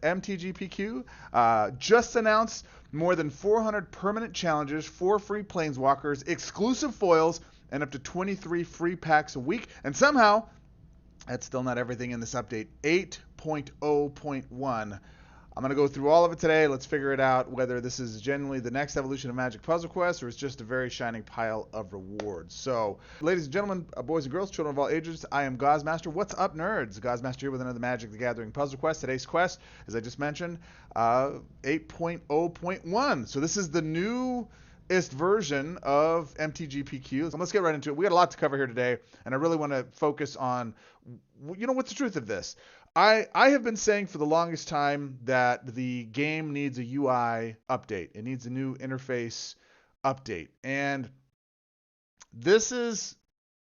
MTGPQ just announced more than 400 permanent challenges, 4 free Planeswalkers, exclusive foils, and up to 23 free packs a week. And somehow, that's still not everything in this update. 8.0.1. I'm going to go through all of it today. Let's figure it out, whether this is genuinely the next evolution of Magic Puzzle Quest or it's just a very shining pile of rewards. So, ladies and gentlemen, boys and girls, children of all ages, I am Gozmaster. What's up, nerds? Gozmaster here with another Magic the Gathering Puzzle Quest. Today's quest, as I just mentioned, 8.0.1. So this is the newest version of MTGPQ. So let's get right into it. We got a lot to cover here today, and I really want to focus on, what's the truth of this? I have been saying for the longest time that the game needs a UI update. It needs a new interface update. And this is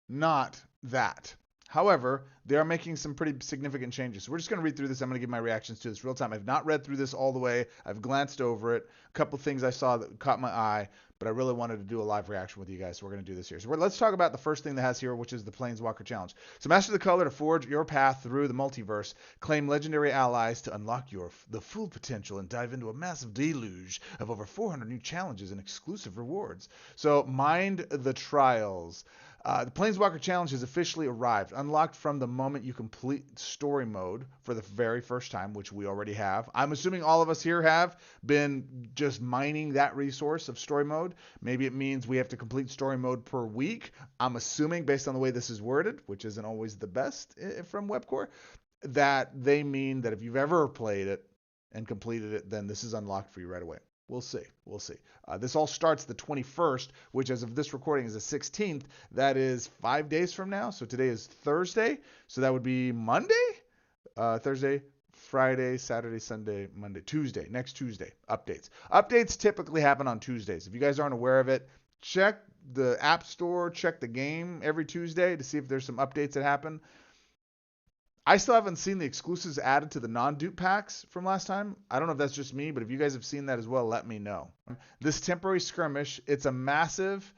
not that. However, they are making some pretty significant changes. So we're just going to read through this. I'm going to give my reactions to this real time. I've not read through this all the way. I've glanced over it. A couple things I saw that caught my eye, but I really wanted to do a live reaction with you guys, so we're going to do this here. So let's talk about the first thing that has here, which is the Planeswalker Challenge. So master the color to forge your path through the multiverse. Claim legendary allies to unlock the full potential and dive into a massive deluge of over 400 new challenges and exclusive rewards. So mind the trials. The Planeswalker Challenge has officially arrived, unlocked from the moment you complete story mode for the very first time, which we already have. I'm assuming all of us here have been just mining that resource of story mode. Maybe it means we have to complete story mode per week. I'm assuming, based on the way this is worded, which isn't always the best from WebCore, that they mean that if you've ever played it and completed it, then this is unlocked for you right away. We'll see. We'll see. This all starts the 21st, which as of this recording is the 16th. That is 5 days from now. So today is Thursday. So that would be Monday, Thursday, Friday, Saturday, Sunday, Monday, Tuesday, next Tuesday. Updates. Updates typically happen on Tuesdays. If you guys aren't aware of it, check the App Store, check the game every Tuesday to see if there's some updates that happen. I still haven't seen the exclusives added to the non-dupe packs from last time. I don't know if that's just me, but if you guys have seen that as well, let me know. This temporary skirmish, it's a massive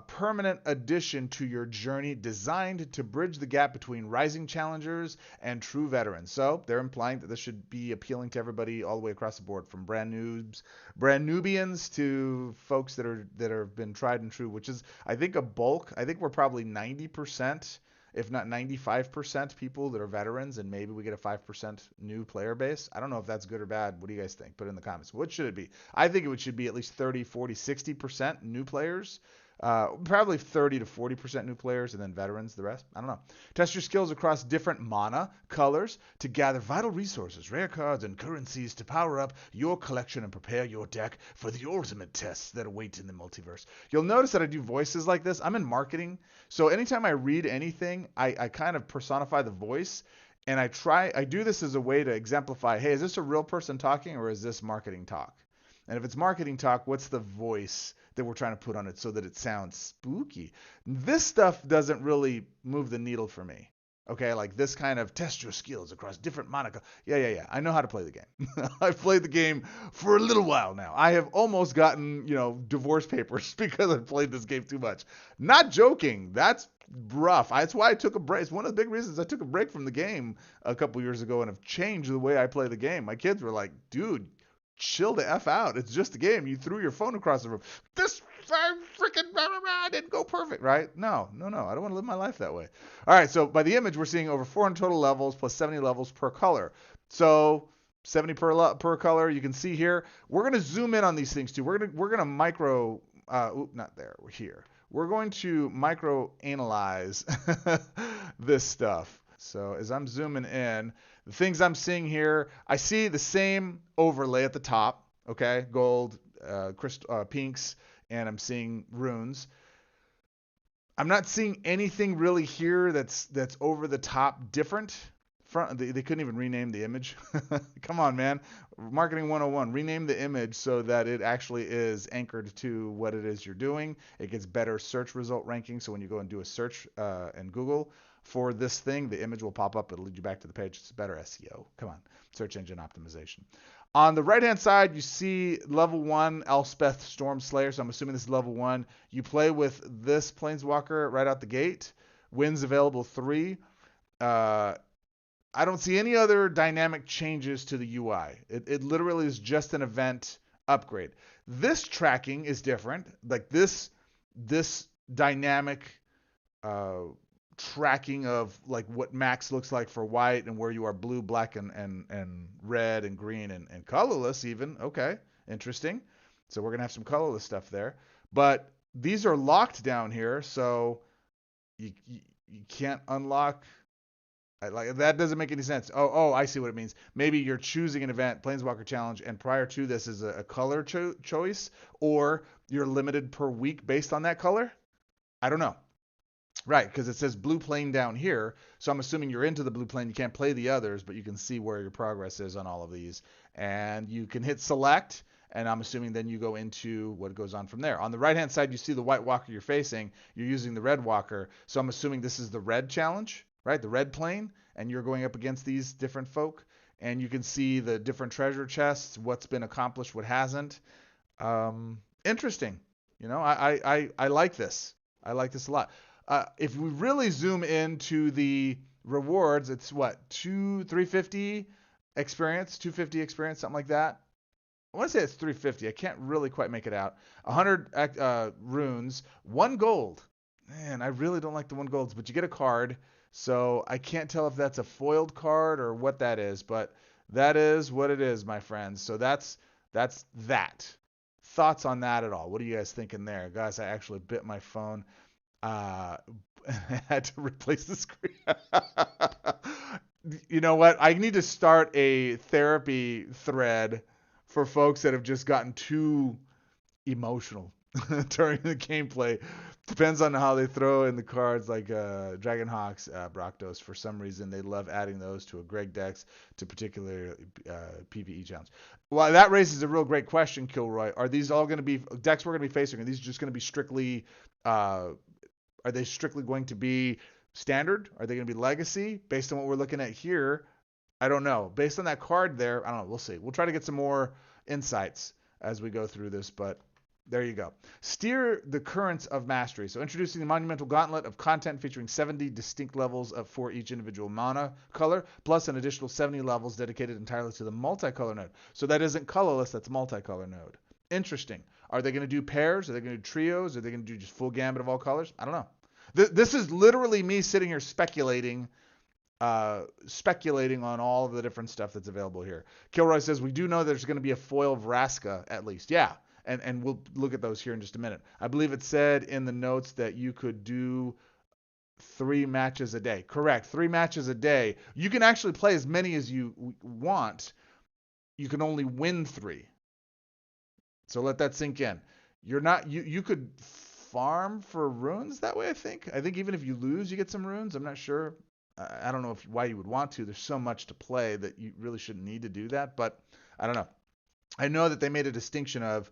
permanent addition to your journey designed to bridge the gap between rising challengers and true veterans. So they're implying that this should be appealing to everybody all the way across the board, from brand newbians to folks that have been tried and true, which is, I think, a bulk. I think we're probably 90%. If not 95% people that are veterans, and maybe we get a 5% new player base. I don't know if that's good or bad. What do you guys think? Put it in the comments. What should it be? I think it should be at least 30, 40, 60% new players. Probably 30 to 40% new players, and then veterans, the rest. I don't know. Test your skills across different mana colors to gather vital resources, rare cards, and currencies to power up your collection and prepare your deck for the ultimate tests that await in the multiverse. You'll notice that I do voices like this. I'm in marketing, so anytime I read anything, I kind of personify the voice, and I do this as a way to exemplify, hey, is this a real person talking, or is this marketing talk? And if it's marketing talk, what's the voice that we're trying to put on it so that it sounds spooky? This stuff doesn't really move the needle for me. Okay, like this kind of test your skills across different Monica. Yeah. I know how to play the game. I've played the game for a little while now. I have almost gotten, divorce papers because I've played this game too much. Not joking. That's rough. That's why I took a break. It's one of the big reasons I took a break from the game a couple years ago and have changed the way I play the game. My kids were like, dude, chill the F out. It's just a game. You threw your phone across the room. This freaking didn't go perfect, right? No. I don't want to live my life that way. All right, so by the image, we're seeing over 400 total levels plus 70 levels per color. So 70 per color. You can see here. We're going to zoom in on these things too. We're going to micro. Not there. We're here. We're going to micro analyze this stuff. So as I'm zooming in, the things I'm seeing here, I see the same overlay at the top, okay? Gold, pinks, and I'm seeing runes. I'm not seeing anything really here that's over the top different. They couldn't even rename the image. Come on, man. Marketing 101. Rename the image so that it actually is anchored to what it is you're doing. It gets better search result ranking. So when you go and do a search in Google for this thing, the image will pop up. It'll lead you back to the page. It's better SEO. Come on. Search engine optimization. On the right-hand side, you see level 1 Elspeth Stormslayer. So I'm assuming this is level 1. You play with this Planeswalker right out the gate. Wins available 3. I don't see any other dynamic changes to the UI. It literally is just an event upgrade. This tracking is different. Like this dynamic uh, tracking of like what max looks like for white and where you are blue, black, and red and green and colorless even. Okay, interesting. So we're gonna have some colorless stuff there. But these are locked down here, so you can't unlock. Like that doesn't make any sense. Oh, I see what it means. Maybe you're choosing an event, Planeswalker Challenge, and prior to this is a color choice, or you're limited per week based on that color. I don't know. Right, because it says blue plane down here, so I'm assuming you're into the blue plane. You can't play the others, but you can see where your progress is on all of these, and you can hit select. And I'm assuming then you go into what goes on from there. On the right-hand side, you see the white walker you're facing. You're using the red walker, so I'm assuming this is the red challenge, right? The red plane, and you're going up against these different folk, and you can see the different treasure chests, what's been accomplished, what hasn't. Interesting. You know, I like this. I like this a lot. If we really zoom into the rewards, it's what 350 experience, 250 experience, something like that. I want to say it's 350. I can't really quite make it out. 100 runes, 1 gold. Man, I really don't like the 1 golds, but you get a card. So I can't tell if that's a foiled card or what that is, but that is what it is, my friends. So that's that. Thoughts on that at all? What are you guys thinking there? Guys, I actually bit my phone. I had to replace the screen. You know what? I need to start a therapy thread for folks that have just gotten too emotional during the gameplay. Depends on how they throw in the cards, like Dragonhawks, Broctos. For some reason, they love adding those to a Greg Dex to particular PvE challenge. Well, that raises a real great question, Kilroy. Are these all going to be decks we're going to be facing? Are these just going to be strictly? Are they strictly going to be standard? Are they going to be legacy? Based on what we're looking at here, I don't know. Based on that card there, I don't know. We'll see. We'll try to get some more insights as we go through this, but there you go. Steer the currents of mastery. So introducing the monumental gauntlet of content featuring 70 distinct levels for each individual mana color, plus an additional 70 levels dedicated entirely to the multicolor node. So that isn't colorless, that's multicolor node. Interesting. Are they going to do pairs? Are they going to do trios? Are they going to do just full gambit of all colors? I don't know. This is literally me sitting here speculating on all of the different stuff that's available here. Kilroy says, we do know there's going to be a foil Vraska at least. Yeah. And we'll look at those here in just a minute. I believe it said in the notes that you could do 3 matches a day. Correct. 3 matches a day. You can actually play as many as you want. You can only win 3. So let that sink in. You could farm for runes that way, I think. I think even if you lose, you get some runes. I'm not sure. I don't know why you would want to. There's so much to play that you really shouldn't need to do that, but I don't know. I know that they made a distinction of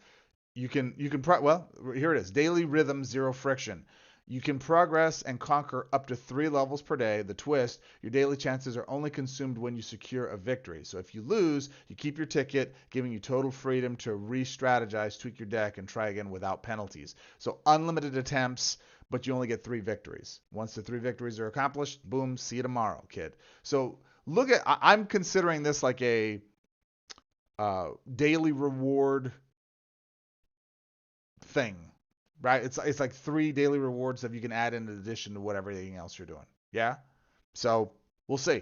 well, here it is. Daily rhythm, 0 friction. You can progress and conquer up to 3 levels per day. The twist, your daily chances are only consumed when you secure a victory. So if you lose, you keep your ticket, giving you total freedom to re-strategize, tweak your deck, and try again without penalties. So unlimited attempts, but you only get 3 victories. Once the 3 victories are accomplished, boom, see you tomorrow, kid. So I'm considering this like a daily reward thing, right? It's like 3 daily rewards that you can add in addition to whatever everything else you're doing. Yeah? So we'll see.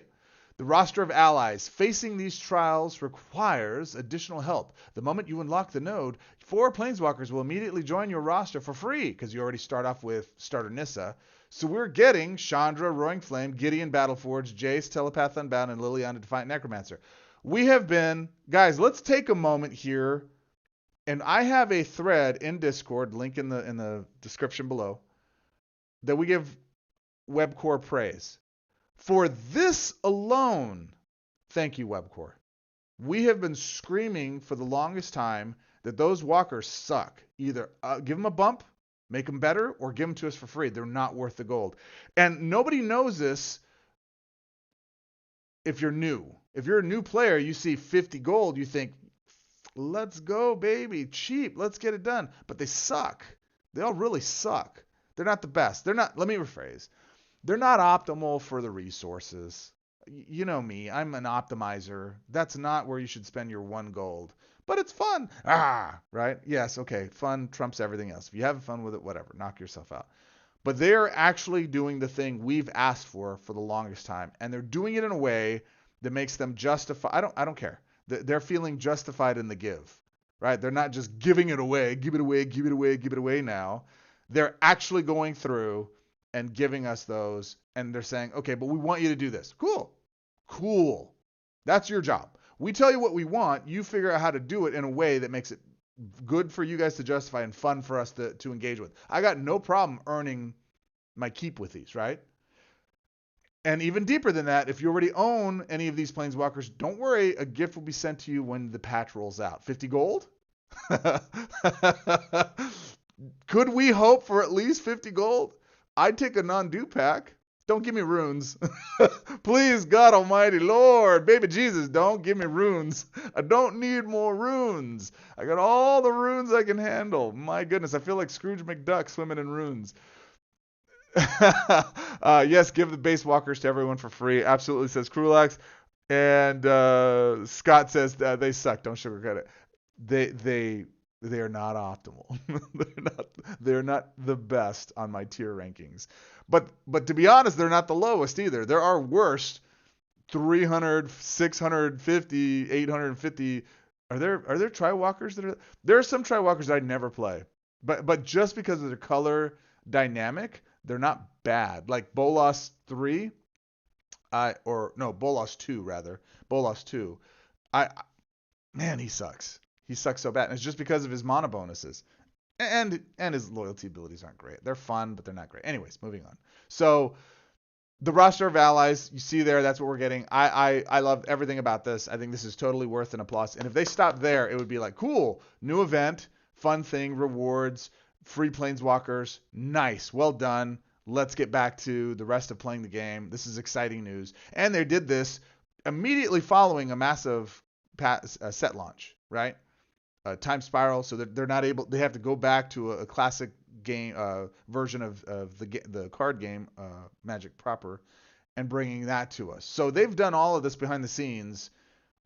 The roster of allies facing these trials requires additional help. The moment you unlock the node, 4 Planeswalkers will immediately join your roster for free because you already start off with Starter Nissa. So we're getting Chandra, Roaring Flame, Gideon, Battleforge, Jace, Telepath Unbound, and Liliana, Defiant Necromancer. Guys, let's take a moment here. And I have a thread in Discord, link in the description below, that we give Webcore praise. For this alone, thank you, Webcore. We have been screaming for the longest time that those walkers suck. Either give them a bump, make them better, or give them to us for free. They're not worth the gold. And nobody knows this if you're new. If you're a new player, you see 50 gold, you think, let's go, baby. Cheap. Let's get it done. But they suck. They all really suck. They're not the best. Let me rephrase. They're not optimal for the resources. You know me, I'm an optimizer. That's not where you should spend your 1 gold. But it's fun. Right? Yes, okay. Fun trumps everything else. If you have fun with it, whatever. Knock yourself out. But they're actually doing the thing we've asked for the longest time, and they're doing it in a way that makes them justify. I don't care. They're feeling justified in the give, right? They're not just giving it away, give it away, give it away, give it away now. They're actually going through and giving us those, and they're saying, okay, but we want you to do this. Cool, cool. That's your job. We tell you what we want. You figure out how to do it in a way that makes it good for you guys to justify and fun for us to engage with. I got no problem earning my keep with these, right? And even deeper than that, if you already own any of these Planeswalkers, don't worry, a gift will be sent to you when the patch rolls out. 50 gold? Could we hope for at least 50 gold? I'd take a non-due pack. Don't give me runes. Please, God Almighty, Lord, baby Jesus, don't give me runes. I don't need more runes. I got all the runes I can handle. My goodness, I feel like Scrooge McDuck swimming in runes. Yes, give the base walkers to everyone for free. Absolutely, says Krulax. And Scott says they suck. Don't sugarcoat it. They are not optimal. they're not the best on my tier rankings. But to be honest, they're not the lowest either. There are worse 300, 650, 850. Are there Triwalkers that are there are some Triwalkers that I never play. But just because of their color dynamic, they're not bad. Like Bolas 3, Bolas 2 rather. Bolas 2. I Man, he sucks. He sucks so bad. And it's just because of his mana bonuses. And his loyalty abilities aren't great. They're fun, but they're not great. Anyways, moving on. So the roster of allies, you see there, that's what we're getting. I love everything about this. I think this is totally worth an applause. And if they stopped there, it would be like, cool, new event, fun thing, rewards, free Planeswalkers, nice, well done. Let's get back to the rest of playing the game. This is exciting news. And they did this immediately following a massive set launch, right? Time spiral, so they're not able. They have to go back to a classic game version of the card game, Magic proper, and bringing that to us. So they've done all of this behind the scenes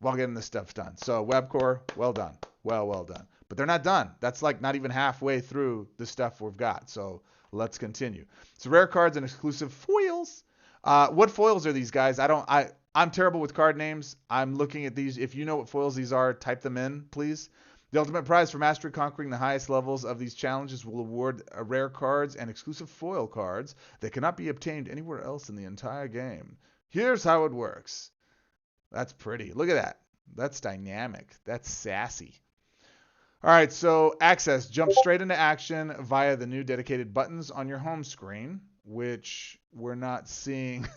while getting this stuff done. So Webcore, well done, well done. But they're not done. That's like not even halfway through the stuff we've got. So let's continue. So rare cards and exclusive foils. What foils are these guys? I'm terrible with card names. I'm looking at these. If you know what foils these are, type them in, please. The ultimate prize for mastery conquering the highest levels of these challenges will award rare cards and exclusive foil cards that cannot be obtained anywhere else in the entire game. Here's how it works. That's pretty. Look at that. That's dynamic. That's sassy. All right, so access. Jump straight into action via the new dedicated buttons on your home screen, which we're not seeing.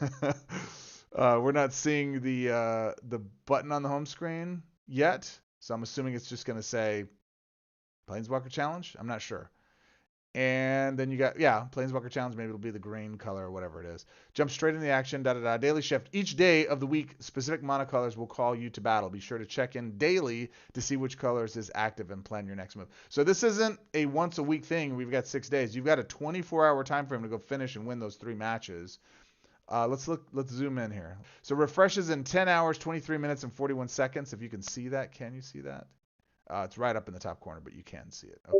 We're not seeing the button on the home screen yet. So I'm assuming it's just going to say Planeswalker Challenge. I'm not sure. And then you got, Planeswalker Challenge. Maybe it'll be the green color or whatever it is. Jump straight into the action. Daily shift. Each day of the week, specific mana colors will call you to battle. Be sure to check in daily to see which colors is active and plan your next move. So this isn't a once a week thing. We've got 6 days. You've got a 24-hour time frame to go finish and win those 3 matches. Let's zoom in here. So refreshes in 10 hours, 23 minutes, and 41 seconds. If you can see that, can you see that? It's right up in the top corner, but you can see it. Okay.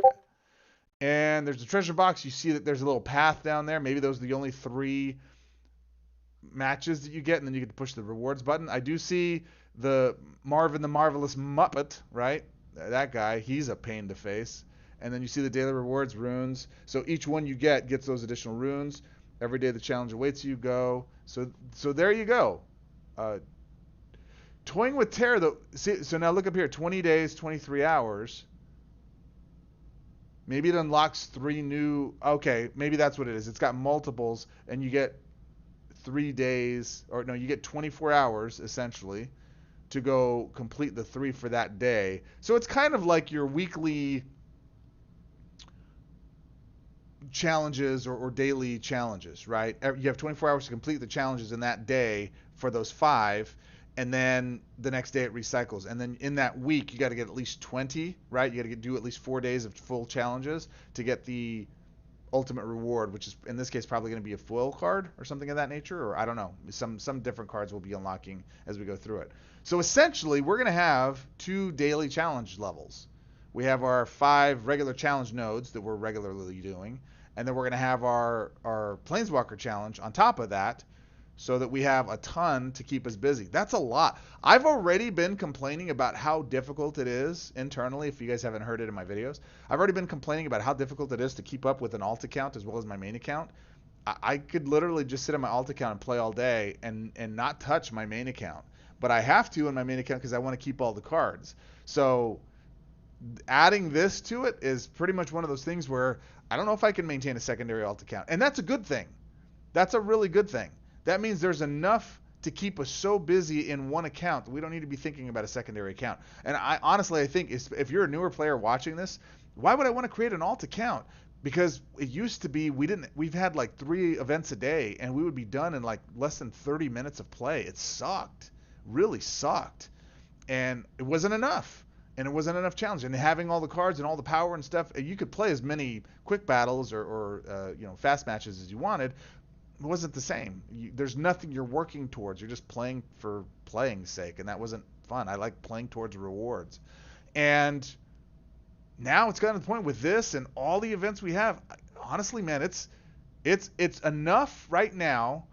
And there's a treasure box. You see that there's a little path down there. Maybe those are the only 3 matches that you get, and then you get to push the rewards button. I do see the Marvin the Marvelous Muppet, right? That guy, he's a pain to face. And then you see the daily rewards, runes. So each one you get gets those additional runes. Every day the challenge awaits you. Go. So there you go. Toying with Terror, though. See, so now look up here. 20 days, 23 hours. Maybe it unlocks 3 new. Okay, maybe that's what it is. It's got multiples, and you get 3 days, or no, you get 24 hours essentially to go complete the 3 for that day. So it's kind of like your weekly challenges or daily challenges, right? You have 24 hours to complete the challenges in that day for those 5, and then the next day it recycles. And then in that week, you got to get at least 20, right? You got to do at least 4 days of full challenges to get the ultimate reward, which is in this case probably going to be a foil card or something of that nature, or I don't know. Some different cards will be unlocking as we go through it. So essentially, we're going to have 2 daily challenge levels. We have our 5 regular challenge nodes that we're regularly doing, and then we're going to have our Planeswalker challenge on top of that, so that we have a ton to keep us busy. That's a lot. I've already been complaining about how difficult it is internally. If you guys haven't heard it in my videos, I've already been complaining about how difficult it is to keep up with an alt account as well as my main account. I could literally just sit on my alt account and play all day and not touch my main account. But I have to on my main account because I want to keep all the cards. So adding this to it is pretty much one of those things where I don't know if I can maintain a secondary alt account. And that's a good thing. That's a really good thing. That means there's enough to keep us so busy in one account that we don't need to be thinking about a secondary account. And I honestly, I think if you're a newer player watching this, why would I want to create an alt account? Because it used to be we've had like 3 events a day and we would be done in like less than 30 minutes of play. It sucked, really sucked. And it wasn't enough. And it wasn't enough challenge. And having all the cards and all the power and stuff, you could play as many quick battles or fast matches as you wanted. It wasn't the same. There's nothing you're working towards. You're just playing for playing's sake, and that wasn't fun. I like playing towards rewards. And now it's gotten to the point with this and all the events we have. Honestly, man, it's enough right now.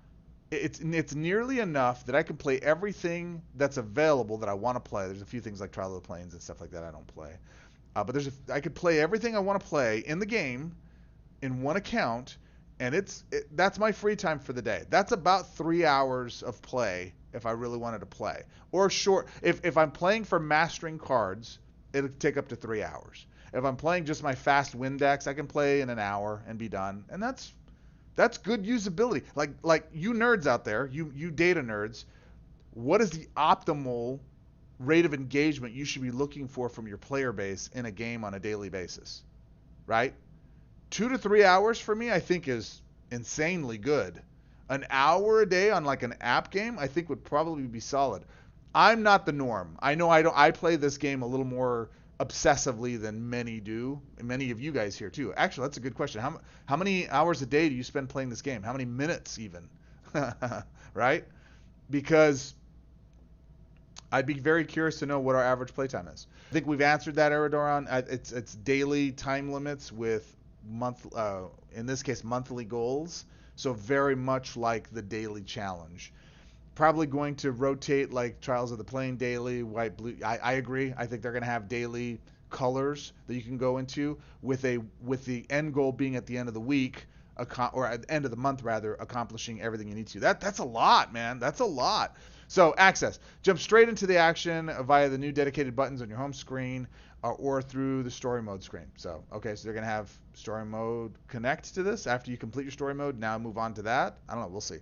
It's nearly enough that I can play everything that's available that I want to play. There's a few things like Trial of the Planes and stuff like that I don't play, but I could play everything I want to play in the game in one account. And that's my free time for the day. That's about 3 hours of play if I really wanted to play. Or short, if I'm playing for mastering cards, it'll take up to 3 hours. If I'm playing just my fast win decks, I can play in an hour and be done. And that's good usability. Like you nerds out there, you data nerds, what is the optimal rate of engagement you should be looking for from your player base in a game on a daily basis? Right? 2 to 3 hours for me, I think, is insanely good. An hour a day on like an app game, I think would probably be solid. I'm not the norm. I know I play this game a little more obsessively than many do, and many of you guys here too. Actually, that's a good question. How many hours a day do you spend playing this game? How many minutes even? Right? Because I'd be very curious to know what our average playtime is. I think we've answered that, Eridoron. It's daily time limits with in this case monthly goals, so very much like the daily challenge. Probably going to rotate like Trials of the Plane daily, white, blue. I agree. I think they're going to have daily colors that you can go into with the end goal being at the end of the week, or at the end of the month rather, accomplishing everything you need to. That's a lot, man. That's a lot. So access, jump straight into the action via the new dedicated buttons on your home screen or through the story mode screen. So they're gonna have story mode connect to this after you complete your story mode. Now move on to that. I don't know. We'll see.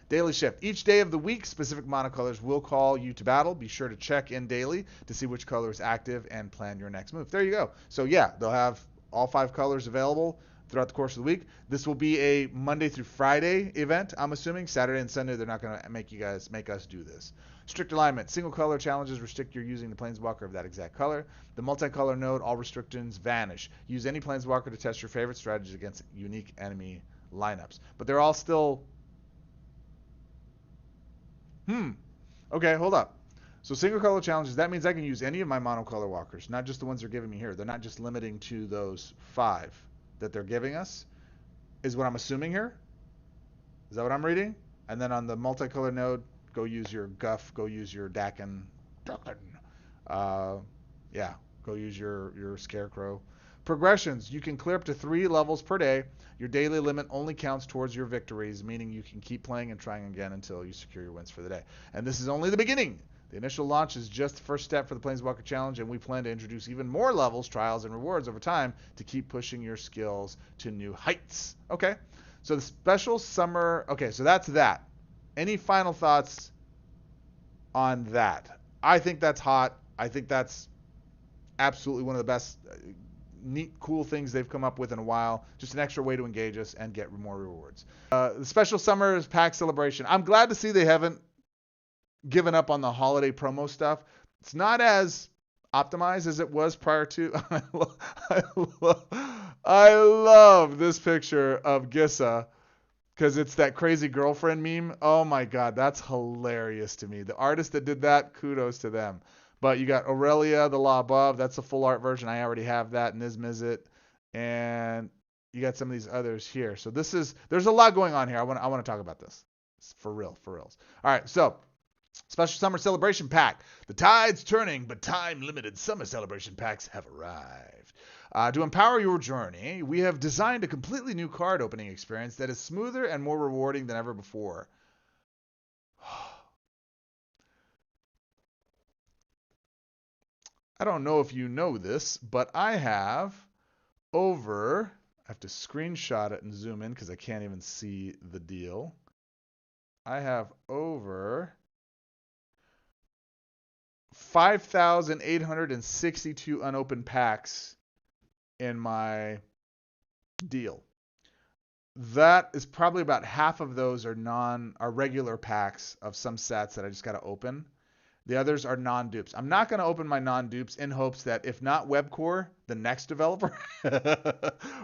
Daily shift. Each day of the week, specific monocolors will call you to battle. Be sure to check in daily to see which color is active and plan your next move. There you go. So yeah, they'll have all 5 colors available throughout the course of the week. This will be a Monday through Friday event, I'm assuming. Saturday and Sunday, they're not going to make us do this. Strict alignment. Single color challenges restrict your using the Planeswalker of that exact color. The multicolor node, all restrictions vanish. Use any Planeswalker to test your favorite strategies against unique enemy lineups. But they're all still... Okay, hold up. So single color challenges, that means I can use any of my monocolor walkers, not just the ones they're giving me here. They're not just limiting to those 5 that they're giving us, is what I'm assuming here. Is that what I'm reading? And then on the multicolor node, go use your Guff, go use your Dakin. Go use your Scarecrow. Progressions, you can clear up to 3 levels per day. Your daily limit only counts towards your victories, meaning you can keep playing and trying again until you secure your wins for the day. And this is only the beginning. The initial launch is just the first step for the Planeswalker Challenge, and we plan to introduce even more levels, trials, and rewards over time to keep pushing your skills to new heights. Okay, so the special summer... Okay, so that's that. Any final thoughts on that? I think that's hot. I think that's absolutely one of the best... neat, cool things they've come up with in a while. Just an extra way to engage us and get more rewards. The special summer's pack celebration. I'm glad to see they haven't given up on the holiday promo stuff. It's not as optimized as it was prior to. I love this picture of Gissa because it's that crazy girlfriend meme. Oh my God, that's hilarious to me. The artist that did that, kudos to them. But you got Aurelia, the Law Above. That's the full art version. I already have that. Niz Mizzet. And you got some of these others here. So there's a lot going on here. I want to talk about this. It's for real, for reals. All right, so special summer celebration pack. The tide's turning, but time-limited summer celebration packs have arrived. To empower your journey, we have designed a completely new card opening experience that is smoother and more rewarding than ever before. I don't know if you know this, but I have to screenshot it and zoom in because I can't even see the deal. I have over 5,862 unopened packs in my deal. That is probably about half of those are regular packs of some sets that I just got to open. The others are non-dupes. I'm not going to open my non-dupes in hopes that if not Webcore, the next developer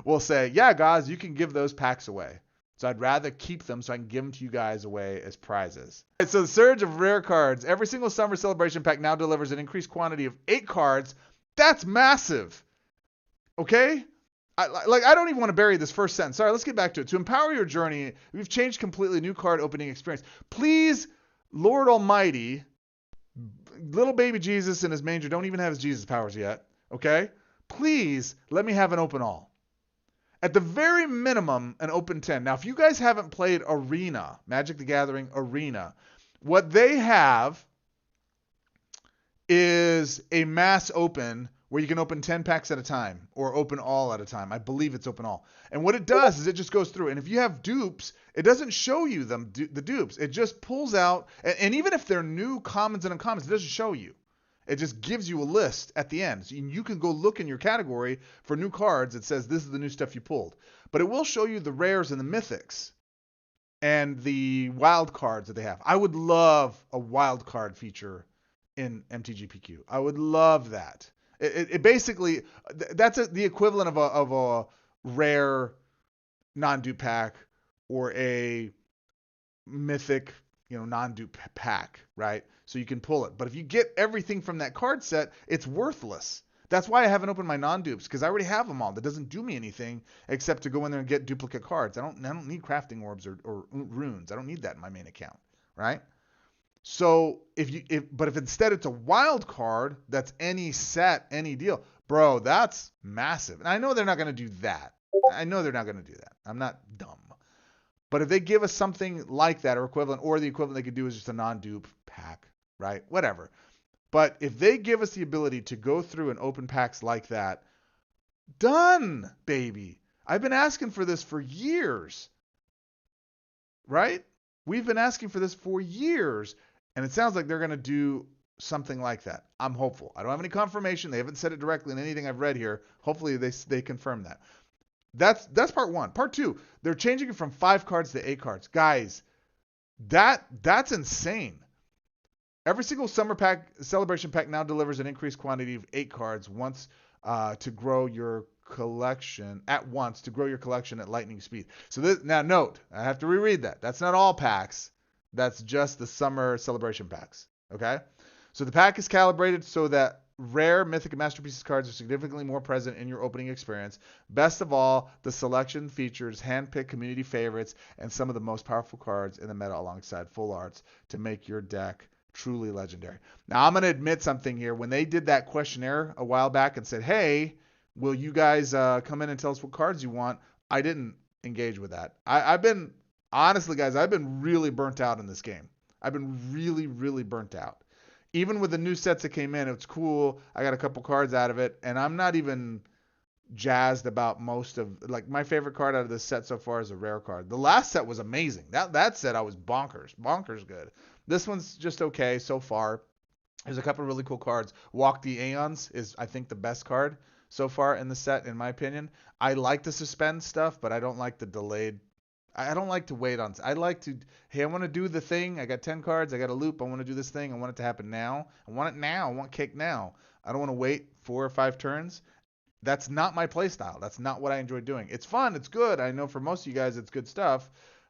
will say, yeah, guys, you can give those packs away. So I'd rather keep them so I can give them to you guys away as prizes. Right, so the surge of rare cards. Every single summer celebration pack now delivers an increased quantity of 8 cards. That's massive. Okay? I don't even want to bury this first sentence. Sorry, let's get back to it. To empower your journey, we've changed completely new card opening experience. Please, Lord Almighty, little baby Jesus in his manger don't even have his Jesus powers yet. Okay? Please let me have an open all. At the very minimum, an open 10. Now, if you guys haven't played Arena, Magic the Gathering Arena, what they have is a mass open where you can open 10 packs at a time or open all at a time. I believe it's open all. And what it does is it just goes through. And if you have dupes, it doesn't show you the dupes. It just pulls out. And even if they're new commons and uncommons, it doesn't show you. It just gives you a list at the end. So you can go look in your category for new cards. It says this is the new stuff you pulled. But it will show you the rares and the mythics and the wild cards that they have. I would love a wild card feature in MTGPQ. I would love that. It basically, that's the equivalent of a rare non-dupe pack or a mythic, non-dupe pack, right? So you can pull it. But if you get everything from that card set, it's worthless. That's why I haven't opened my non-dupes, because I already have them all. That doesn't do me anything except to go in there and get duplicate cards. I don't need crafting orbs or runes. I don't need that in my main account, right? So but if instead it's a wild card that's any set, any deal, bro, that's massive. And I know they're not going to do that. I'm not dumb. But if they give us something like that or equivalent, or the equivalent they could do is just a non-dupe pack, right? Whatever. But if they give us the ability to go through and open packs like that, done, baby. I've been asking for this for years, right? We've been asking for this for years. And it sounds like they're going to do something like that. I'm hopeful. I don't have any confirmation. They haven't said it directly in anything I've read here. Hopefully they confirm that. That's part one. Part two, they're changing it from 5 cards to 8 cards. Guys, that's insane. Every single summer pack, celebration pack now delivers an increased quantity of 8 cards to grow your collection at lightning speed. So now note, I have to reread that. That's not all packs. That's just the summer celebration packs. Okay? So the pack is calibrated so that rare Mythic and Masterpieces cards are significantly more present in your opening experience. Best of all, the selection features hand-picked community favorites and some of the most powerful cards in the meta alongside full arts to make your deck truly legendary. Now, I'm going to admit something here. When they did that questionnaire a while back and said, hey, will you guys come in and tell us what cards you want? I didn't engage with that. Honestly, guys, I've been really burnt out in this game. I've been really, really burnt out. Even with the new sets that came in, it's cool. I got a couple cards out of it, and I'm not even jazzed about most of, like, my favorite card out of this set so far is a rare card. The last set was amazing. That set I was bonkers good. This one's just okay so far. There's a couple of really cool cards. Walk the Aeons is, I think, the best card so far in the set, in my opinion. I like the suspend stuff, but I don't like the delayed. I don't like to wait on. I like to, hey, I want to do the thing. I got 10 cards. I got a loop. I want to do this thing. I want it to happen now. I want it now. I want cake now. I don't want to wait 4 or 5 turns. That's not my play style. That's not what I enjoy doing. It's fun. It's good. I know for most of you guys, it's good stuff.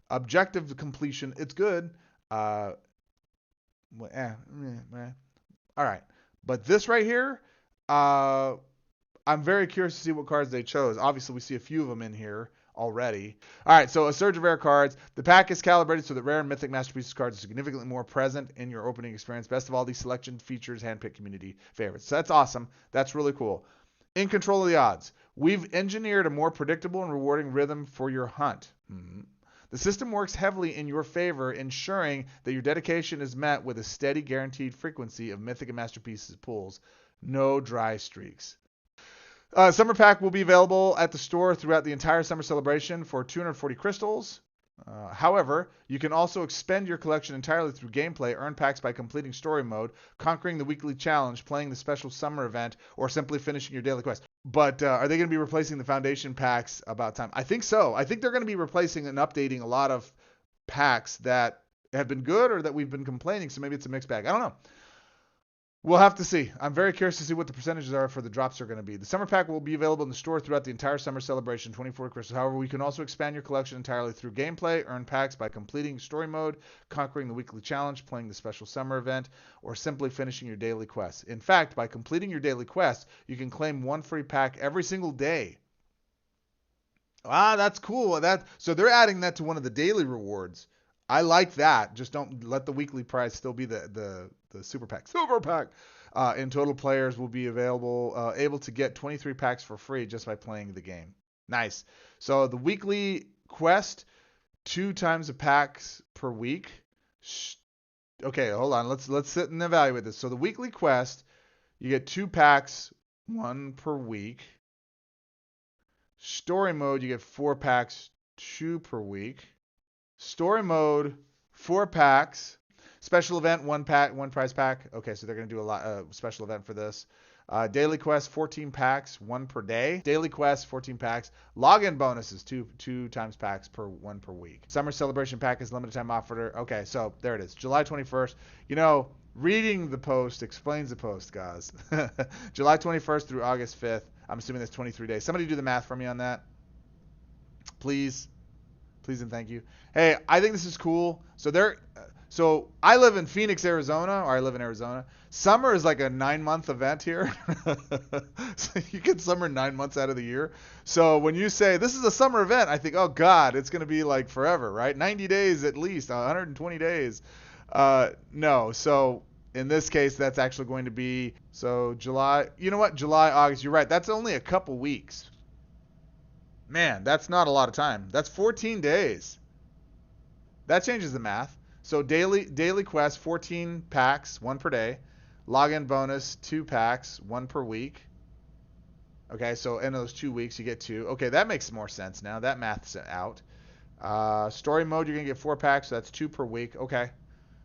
Objective completion, it's good. Uh, All right. But this right here, uh, I'm very curious to see what cards they chose. Obviously, we see a few of them in here already. All right, so a surge of rare cards. The pack is calibrated so that rare and mythic masterpieces cards are significantly more present in your opening experience. Best of all, these selection features handpicked community favorites. So that's awesome. That's really cool. In control of the odds. We've engineered a more predictable and rewarding rhythm for your hunt. Mm-hmm. The system works heavily in your favor, ensuring that your dedication is met with a steady, guaranteed frequency of mythic and masterpieces pulls. No dry streaks. Summer Pack will be available at the store throughout the entire summer celebration for 240 crystals. However, you can also expend your collection entirely through gameplay, earn packs by completing story mode, conquering the weekly challenge, playing the special summer event, or simply finishing your daily quest. But are they going to be replacing the foundation packs about time? I think so. I think they're going to be replacing and updating a lot of packs that have been good or that we've been complaining, so maybe it's a mixed bag. I don't know. We'll have to see. I'm very curious to see what the percentages are for the drops are going to be. The summer pack will be available in the store throughout the entire summer celebration, 24 crystals. However, we can also expand your collection entirely through gameplay, earn packs by completing story mode, conquering the weekly challenge, playing the special summer event, or simply finishing your daily quests. In fact, by completing your daily quests, you can claim one free pack every single day. Ah, that's cool. So they're adding that to one of the daily rewards. I like that. Just don't let the weekly prize still be the super pack. Silver pack. In total, players will be able to get 23 packs for free just by playing the game. Nice. So the weekly quest, 2 times the packs per week. Okay, hold on. Let's sit and evaluate this. So the weekly quest, you get 2 packs, 1 per week. Story mode, you get 4 packs, 2 per week. Story mode, 4 packs. Special event, 1 pack, 1 prize pack. Okay, so they're going to do a special event for this. Daily quest, 14 packs, 1 per day. Daily quest, 14 packs. Login bonuses, 2 times packs per 1 per week. Summer celebration pack is limited time offer. Okay, so there it is. July 21st. You know, reading the post explains the post, guys. July 21st through August 5th. I'm assuming that's 23 days. Somebody do the math for me on that. Please. Please and thank you. Hey, I think this is cool. So I live in Phoenix, Arizona, or I live in Arizona. Summer is like a 9-month event here. So you get summer 9 months out of the year. So when you say this is a summer event, I think, oh God, it's going to be like forever, right? 90 days at least, 120 days. No. So in this case, that's actually going to be, so July, you know what? July, August, you're right. That's only a couple weeks. Man, that's not a lot of time. That's 14 days. That changes the math. So daily quest, 14 packs, 1 per day. Login bonus, 2 packs, 1 per week. Okay, so in those 2 weeks, you get 2. Okay, that makes more sense now. That math's out. Story mode, you're going to get 4 packs, so that's 2 per week. Okay.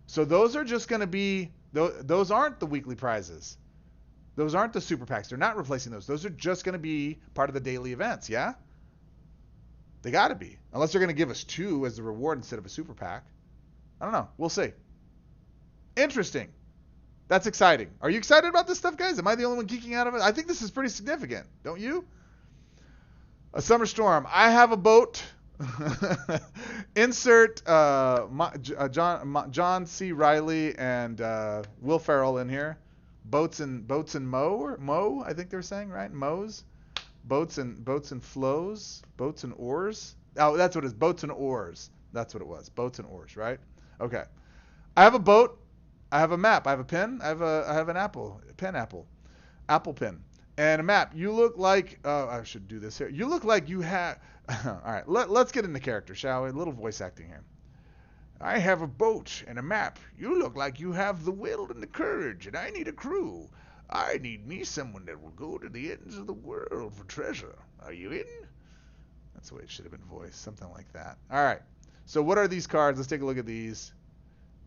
So those are just going to be, those aren't the weekly prizes. Those aren't the super packs. They're not replacing those. Those are just going to be part of the daily events, yeah? They got to be. Unless they're going to give us 2 as the reward instead of a super pack. I don't know. We'll see. Interesting. That's exciting. Are you excited about this stuff, guys? Am I the only one geeking out of it? I think this is pretty significant. Don't you? A summer storm. I have a boat. Insert John C. Riley and Will Ferrell in here. Boats and Mo, I think they're saying, right? Mo's. Boats and flows, boats and oars. Oh, that's what it is. Boats and oars. That's what it was. Boats and oars, right? Okay. I have a boat. I have a map. I have a pen. I have an apple pen, apple pen, and a map. You look like. I should do this here. You look like you have. All right. Let's get into character, shall we? A little voice acting here. I have a boat and a map. You look like you have the will and the courage, and I need a crew. I need me someone that will go to the ends of the world for treasure. Are you in? That's the way it should have been voiced. Something like that. All right. So what are these cards? Let's take a look at these.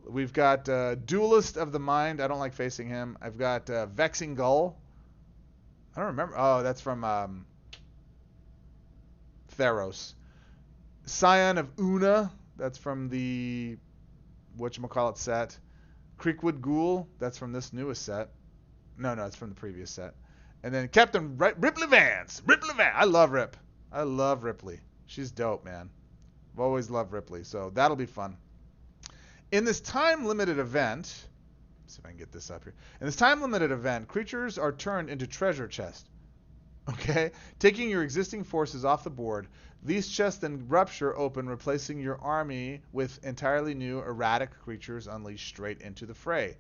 We've got Duelist of the Mind. I don't like facing him. I've got Vexing Gull. I don't remember. Oh, that's from Theros. Scion of Una. That's from the whatchamacallit set. Creekwood Ghoul. That's from this newest set. No, it's from the previous set. And then Captain Ripley Vance. Ripley Vance. I love Rip. I love Ripley. She's dope, man. I've always loved Ripley, so that'll be fun. In this time-limited event, let's see if I can get this up here. In this time-limited event, creatures are turned into treasure chests. Okay? Taking your existing forces off the board, these chests then rupture open, replacing your army with entirely new erratic creatures unleashed straight into the fray.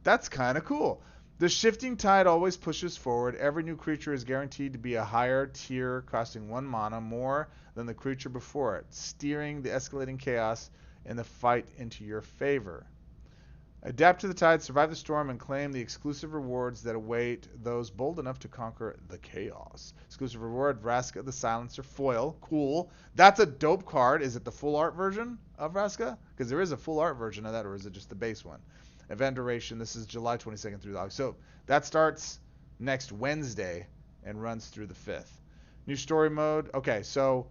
That's kind of cool. The shifting tide always pushes forward. Every new creature is guaranteed to be a higher tier, costing 1 mana more than the creature before it, steering the escalating chaos in the fight into your favor. Adapt to the tide, survive the storm, and claim the exclusive rewards that await those bold enough to conquer the chaos. Exclusive reward, Vraska the Silencer foil. Cool. That's a dope card. Is it the full art version of Vraska? Because there is a full art version of that, or is it just the base one? Event duration, this is July 22nd through August. So that starts next Wednesday and runs through the 5th. New story mode. Okay, so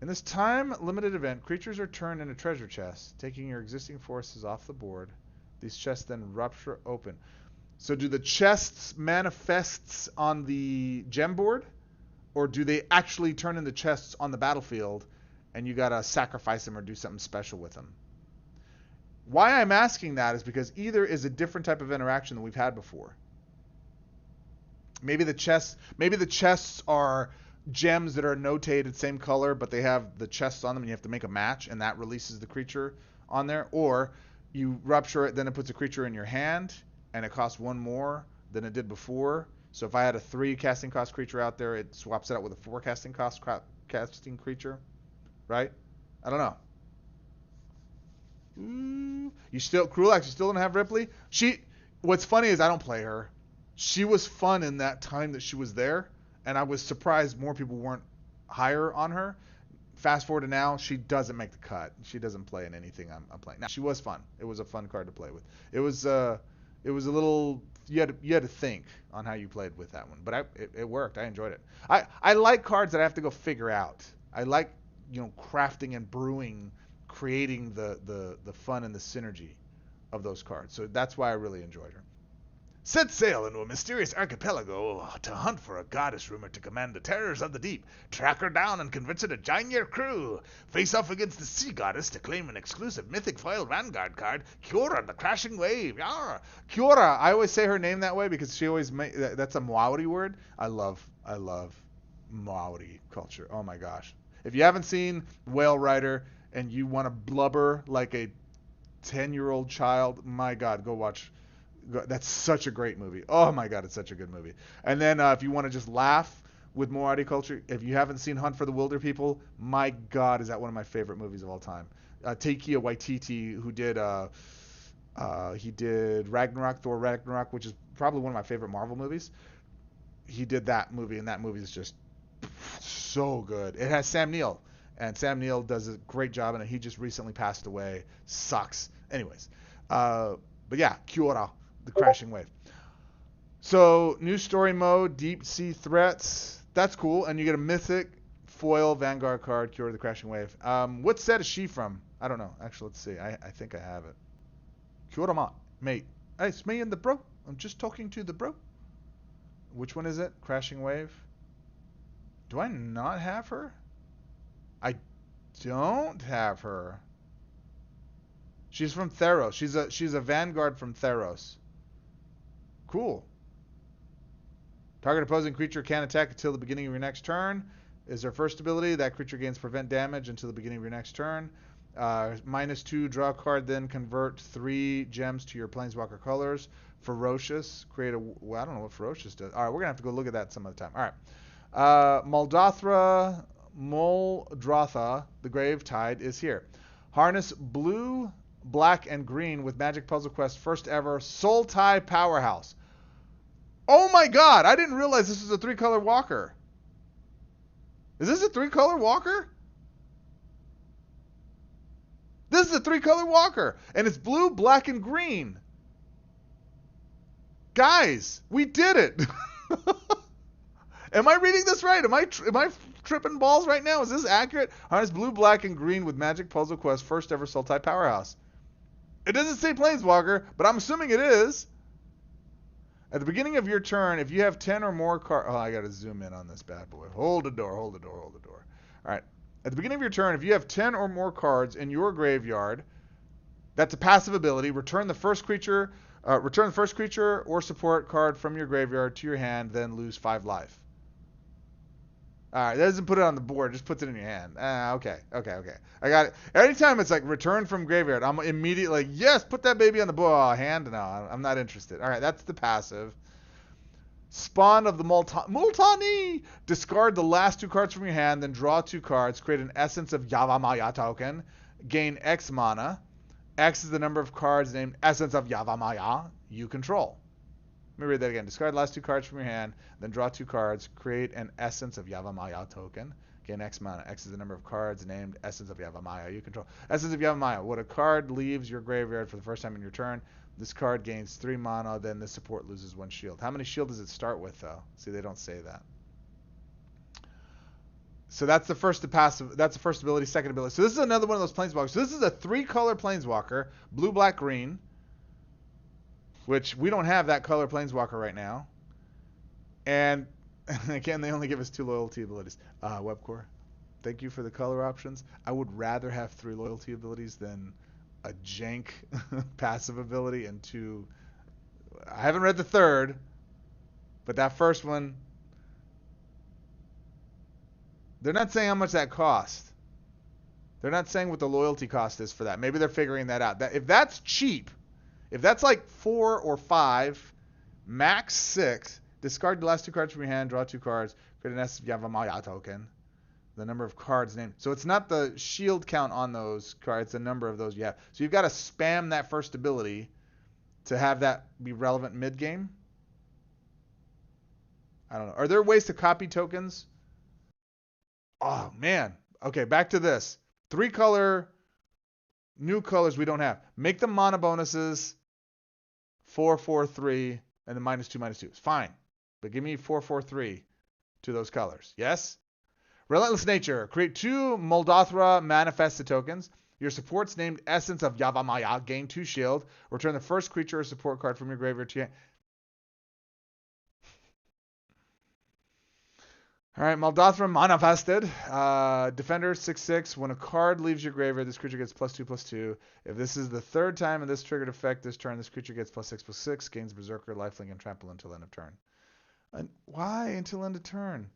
in this time-limited event, creatures are turned into treasure chests, taking your existing forces off the board. These chests then rupture open. So do the chests manifests on the gem board, or do they actually turn into chests on the battlefield and you gotta sacrifice them or do something special with them? Why I'm asking that is because either is a different type of interaction than we've had before. Maybe the chests are gems that are notated same color, but they have the chests on them and you have to make a match, and that releases the creature on there. Or you rupture it, then it puts a creature in your hand, and it costs 1 more than it did before. So if I had a 3 casting cost creature out there, it swaps it out with a 4 casting cost casting creature, right? I don't know. Krulax, you still don't have Ripley? What's funny is I don't play her. She was fun in that time that she was there, and I was surprised more people weren't higher on her. Fast forward to now, she doesn't make the cut. She doesn't play in anything I'm playing. Now, she was fun. It was a fun card to play with. It was a little, you had to think on how you played with that one, but it worked. I enjoyed it. I like cards that I have to go figure out. I like, crafting and brewing, creating the fun and the synergy of those cards. So that's why I really enjoyed her. Set sail into a mysterious archipelago to hunt for a goddess rumored to command the terrors of the deep. Track her down and convince her to join your crew. Face off against the sea goddess to claim an exclusive mythic foil vanguard card, Kiora the Crashing Wave. Yarr. Kiora, I always say her name that way because she always that's a Maori word. I love Maori culture. Oh my gosh. If you haven't seen Whale Rider and you want to blubber like a 10-year-old child, my God, go watch. That's such a great movie. Oh my God, it's such a good movie. And then if you want to just laugh with Maori culture, if you haven't seen Hunt for the Wilder People, my God, is that one of my favorite movies of all time. Taika Waititi, who did Ragnarok, Thor Ragnarok, which is probably one of my favorite Marvel movies. He did that movie, and that movie is just so good. It has Sam Neill, and Sam Neill does a great job in it. He just recently passed away. Sucks. Anyways, but yeah, Kiora, the Crashing Wave. So new story mode, deep sea threats. That's cool, and you get a mythic foil Vanguard card, Kiora, the Crashing Wave. What set is she from? I don't know. Actually, let's see. I think I have it. Kiora, mate. Hey, it's me and the bro. I'm just talking to the bro. Which one is it? Crashing Wave. Do I not have her? I don't have her. She's from Theros. She's a Vanguard from Theros. Cool. Target opposing creature can't attack until the beginning of your next turn. Is their first ability. That creature gains prevent damage until the beginning of your next turn. -2, draw a card, then convert 3 gems to your Planeswalker colors. Ferocious. Create a... Well, I don't know what Ferocious does. All right, we're going to have to go look at that some other time. All right. Muldrotha, the Grave Tide, is here. Harness blue, black, and green with Magic Puzzle Quest first ever Soul Tie Powerhouse. Oh my God! I didn't realize this was a 3-color walker. Is this a 3-color walker? This is a 3-color walker, and it's blue, black, and green. Guys, we did it. Am I reading this right? Am I tripping balls right now? Is this accurate? Harness blue, black, and green with Magic Puzzle Quest first ever Soul Tie Powerhouse. It doesn't say Planeswalker, but I'm assuming it is. At the beginning of your turn, if you have 10 or more cards... Oh, I got to zoom in on this bad boy. Hold the door, hold the door, hold the door. All right. At the beginning of your turn, if you have 10 or more cards in your graveyard, that's a passive ability. Return the first creature or support card from your graveyard to your hand, then lose 5 life. All right, that doesn't put it on the board, just puts it in your hand. Okay. I got it. Anytime it's like return from graveyard, I'm immediately like, yes, put that baby on the board. Oh, hand? No, I'm not interested. All right, that's the passive. Spawn of the Multani. Discard the last 2 cards from your hand, then draw 2 cards. Create an Essence of Yavimaya token. Gain X mana. X is the number of cards named Essence of Yavimaya you control. Let me read that again. Discard the last 2 cards from your hand, then draw 2 cards. Create an Essence of Yavimaya token. Gain X mana. X is the number of cards named Essence of Yavimaya you control. Essence of Yavimaya. When a card leaves your graveyard for the first time in your turn, this card gains 3 mana, then this support loses 1 shield. How many shield does it start with, though? See, they don't say that. So that's the first passive. That's the first ability. Second ability. So this is another one of those planeswalkers. So this is a 3-color planeswalker, blue, black, green, which we don't have that color planeswalker right now. And again, they only give us 2 loyalty abilities. Webcore, thank you for the color options. I would rather have 3 loyalty abilities than a jank passive ability and 2. I haven't read the third, but that first one, they're not saying how much that cost. They're not saying what the loyalty cost is for that. Maybe they're figuring that out. If that's cheap, if that's like 4 or 5, max 6, discard the last 2 cards from your hand, draw 2 cards, create an S Yavimaya token. The number of cards named. So it's not the shield count on those cards, it's the number of those you have. So you've got to spam that first ability to have that be relevant mid-game. I don't know. Are there ways to copy tokens? Oh, man. Okay, back to this. 3-color, new colors we don't have. Make them mana bonuses, 4, 4, 3, and then -2, -2. It's fine. But give me 4, 4, 3 to those colors. Yes? Relentless Nature. Create 2 Moldothra Manifested tokens. Your support's named Essence of Yavimaya. Gain 2 shield. Return the first creature or support card from your graveyard to your hand. All right, Moldothra Manifested. Defender 6/6. When a card leaves your graveyard, this creature gets +2/+2. If this is the 3rd time in this triggered effect this turn, this creature gets +6/+6. Gains Berserker, Lifelink, and Trample until end of turn. And why until end of turn?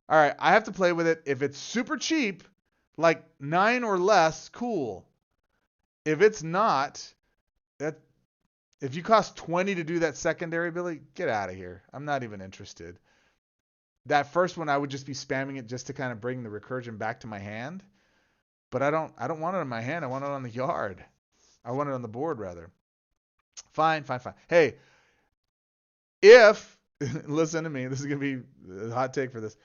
All right, I have to play with it. If it's super cheap, like 9 or less, cool. If it's not, if you cost 20 to do that secondary ability, get out of here. I'm not even interested. That first one, I would just be spamming it just to kind of bring the recursion back to my hand. But I don't want it in my hand. I want it on the yard. I want it on the board, rather. Fine. Hey, if, listen to me, this is going to be a hot take for this.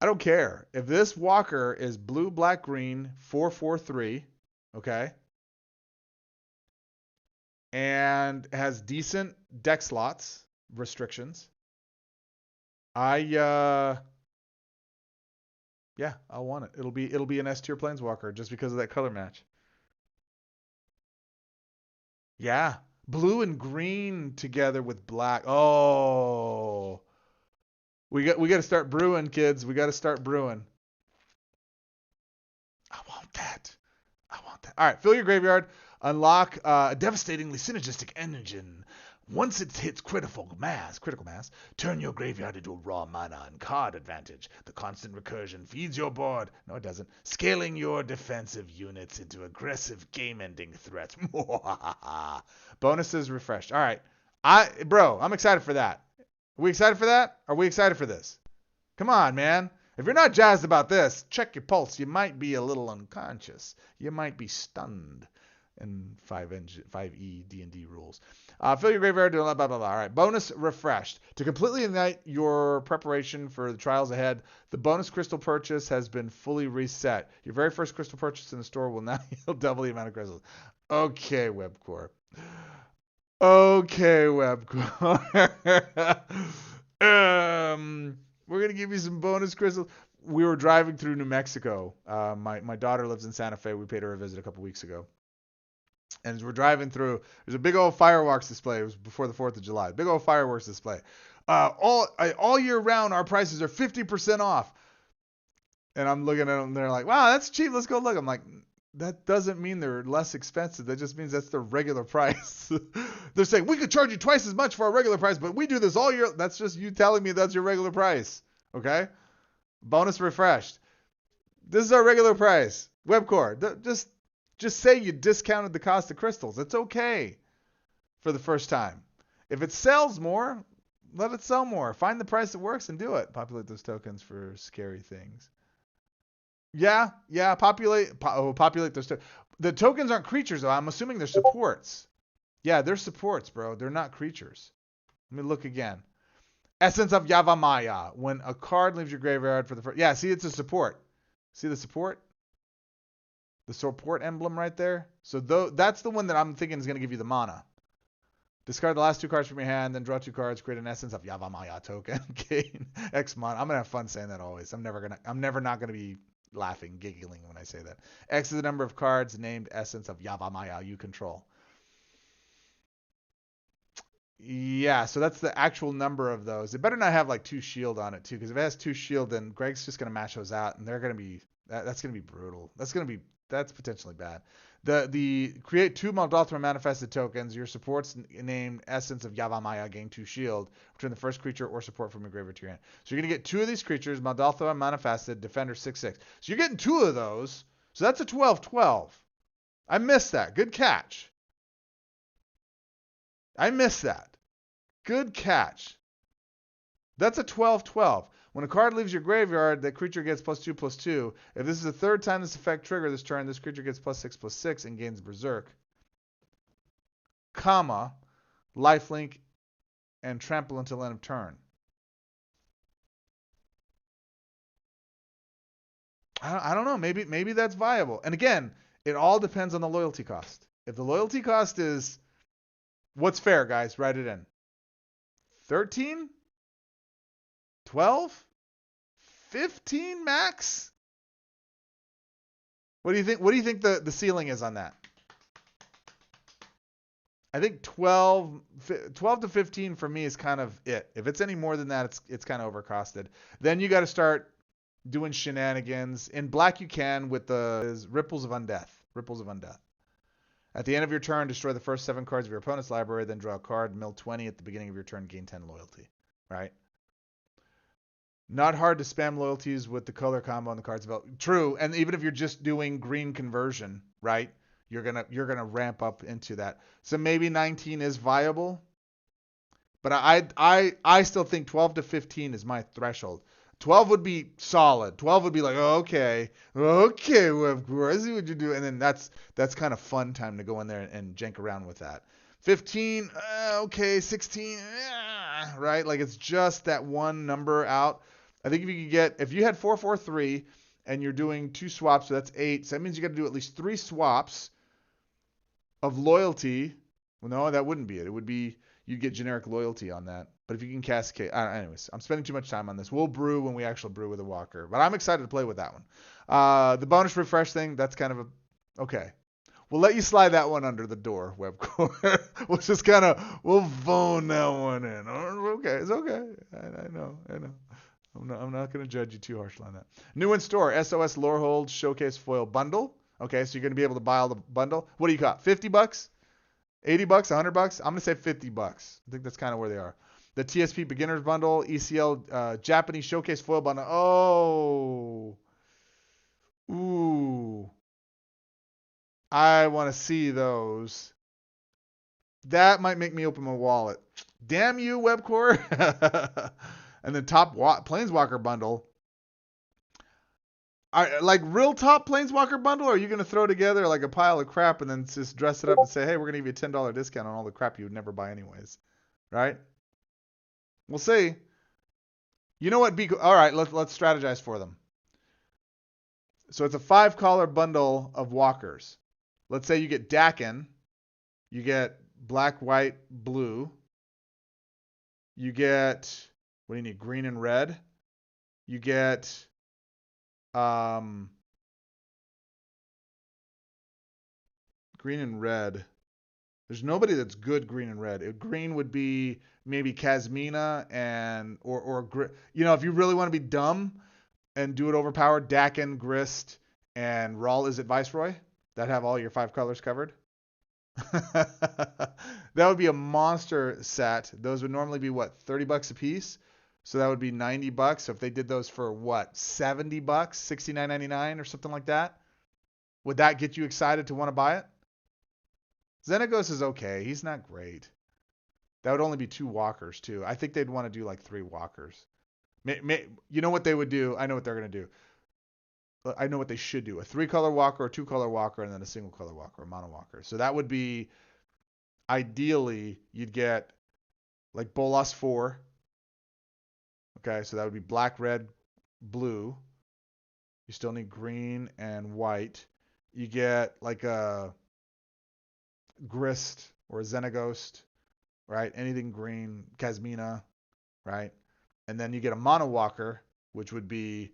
I don't care. If this walker is blue, black, green, 4, 4, 3, okay, and has decent deck slots, restrictions, yeah, I'll want it. It'll be an S tier planeswalker just because of that color match. Yeah, blue and green together with black. Oh, we got to start brewing, kids. We got to start brewing. I want that. All right, fill your graveyard. Unlock a devastatingly synergistic engine. Once it hits critical mass, turn your graveyard into a raw mana and card advantage. The constant recursion feeds your board. No, it doesn't. Scaling your defensive units into aggressive game-ending threats. Bonuses refreshed. All right. I'm excited for that. Are we excited for that? Are we excited for this? Come on, man. If you're not jazzed about this, check your pulse. You might be a little unconscious. You might be stunned in 5e D&D rules. Fill your graveyard, blah, blah, blah, blah. All right, bonus refreshed. To completely ignite your preparation for the trials ahead, the bonus crystal purchase has been fully reset. Your very first crystal purchase in the store will now yield double the amount of crystals. Okay, Webcore. We're going to give you some bonus crystals. We were driving through New Mexico. My daughter lives in Santa Fe. We paid her a visit a couple weeks ago. And as we're driving through, there's a big old fireworks display. It was before the 4th of July. Big old fireworks display. All year round, our prices are 50% off. And I'm looking at them, and they're like, wow, that's cheap. Let's go look. I'm like, that doesn't mean they're less expensive. That just means that's their regular price. They're saying, we could charge you twice as much for our regular price, but we do this all year. That's just you telling me that's your regular price. Okay? Bonus refreshed. This is our regular price. Webcore. Just say you discounted the cost of crystals. It's okay for the first time. If it sells more, let it sell more. Find the price that works and do it. Populate those tokens for scary things. Yeah, populate those. The tokens aren't creatures, though. I'm assuming they're supports. Yeah, they're supports, bro. They're not creatures. Let me look again. Essence of Yavamaya. When a card leaves your graveyard for the first... Yeah, see, it's a support. See the support? The support emblem right there? So that's the one that I'm thinking is going to give you the mana. Discard the last 2 cards from your hand, then draw 2 cards, create an Essence of Yavamaya token. Gain X mana. I'm going to have fun saying that always. I'm never not going to be laughing, giggling when I say that. X is the number of cards named Essence of Yavamaya you control. Yeah, so that's the actual number of those. It better not have like 2 shield on it too, because if it has 2 shield, then Greg's just gonna match those out, and they're gonna be that's gonna be brutal. That's potentially bad. The create 2 Moldothra manifested tokens. Your supports named Essence of Yavamaya gain 2 shield. Return the first creature or support from your graveyard to your hand. So you're gonna get 2 of these creatures, Moldothra manifested, Defender 6/6. So you're getting 2 of those. So that's a 12/12. I missed that. Good catch. I missed that. Good catch. That's a 12/12. When a card leaves your graveyard, that creature gets +2/+2. If this is the 3rd time this effect trigger this turn, this creature gets +6/+6 and gains Berserk, comma, lifelink, and trample until end of turn. I don't know. Maybe that's viable. And again, it all depends on the loyalty cost. If the loyalty cost is what's fair, guys, write it in. 13? 12? 15 max? What do you think? What do you think the ceiling is on that? I think 12 to 15 for me is kind of it. If it's any more than that, it's kind of overcosted. Then you got to start doing shenanigans. In black you can with the Ripples of Undeath. Ripples of Undeath. At the end of your turn, destroy the first 7 cards of your opponent's library, then draw a card, mill 20 at the beginning of your turn, gain 10 loyalty. Right? Not hard to spam loyalties with the color combo on the cards available. True, and even if you're just doing green conversion, right? You're gonna ramp up into that. So maybe 19 is viable, but I still think 12 to 15 is my threshold. 12 would be solid. 12 would be like, oh, okay, well, I see what you do, and then that's kind of fun time to go in there and jank around with that. 15, okay, 16, right? Like it's just that one number out. I think if you had 443 and you're doing 2 swaps, so that's 8. So that means you got to do at least 3 swaps of loyalty. Well, no, that wouldn't be it. It would be you'd get generic loyalty on that. But if you can cascade, anyways, I'm spending too much time on this. We'll brew when we actually brew with a walker, but I'm excited to play with that one. The bonus refresh thing, that's kind of okay. We'll let you slide that one under the door, Webcore. We'll phone that one in. Okay, it's okay. I know. I'm not going to judge you too harshly on that. New in store, SOS Lorehold Showcase Foil Bundle. Okay, so you're going to be able to buy all the bundle. What do you got? $50? $80? $100? I'm going to say $50. I think that's kind of where they are. The TSP Beginners Bundle, ECL Japanese Showcase Foil Bundle. Oh. Ooh. I want to see those. That might make me open my wallet. Damn you, Webcore. And then top Planeswalker bundle. Like real top Planeswalker bundle, or are you going to throw together like a pile of crap and then just dress it up and say, hey, we're going to give you a $10 discount on all the crap you would never buy anyways? Right? We'll see. You know what? All right, let's strategize for them. So it's a 5-color bundle of walkers. Let's say you get Dakin. You get black, white, blue. You get, what do you need? Green and red. You get Green and red. There's nobody that's good green and red. Green would be maybe Kasmina and if you really want to be dumb and do it overpowered, Dakin, Grist, and Rawl is it Viceroy? That have all your 5 colors covered. That would be a monster set. Those would normally be what, $30 a piece? So that would be $90. So if they did those for what, $70, $69.99 or something like that, would that get you excited to want to buy it? Xenagos is okay. He's not great. That would only be 2 walkers too. I think they'd want to do like 3 walkers. You know what they would do? I know what they're going to do. I know what they should do. A 3-color walker, a 2-color walker, and then a single color walker, a mono walker. So that would be, ideally, you'd get like Bolas 4. Okay, so that would be black, red, blue. You still need green and white. You get like a Grist or a Xenagos, right? Anything green, Kasmina, right? And then you get a mono walker, which would be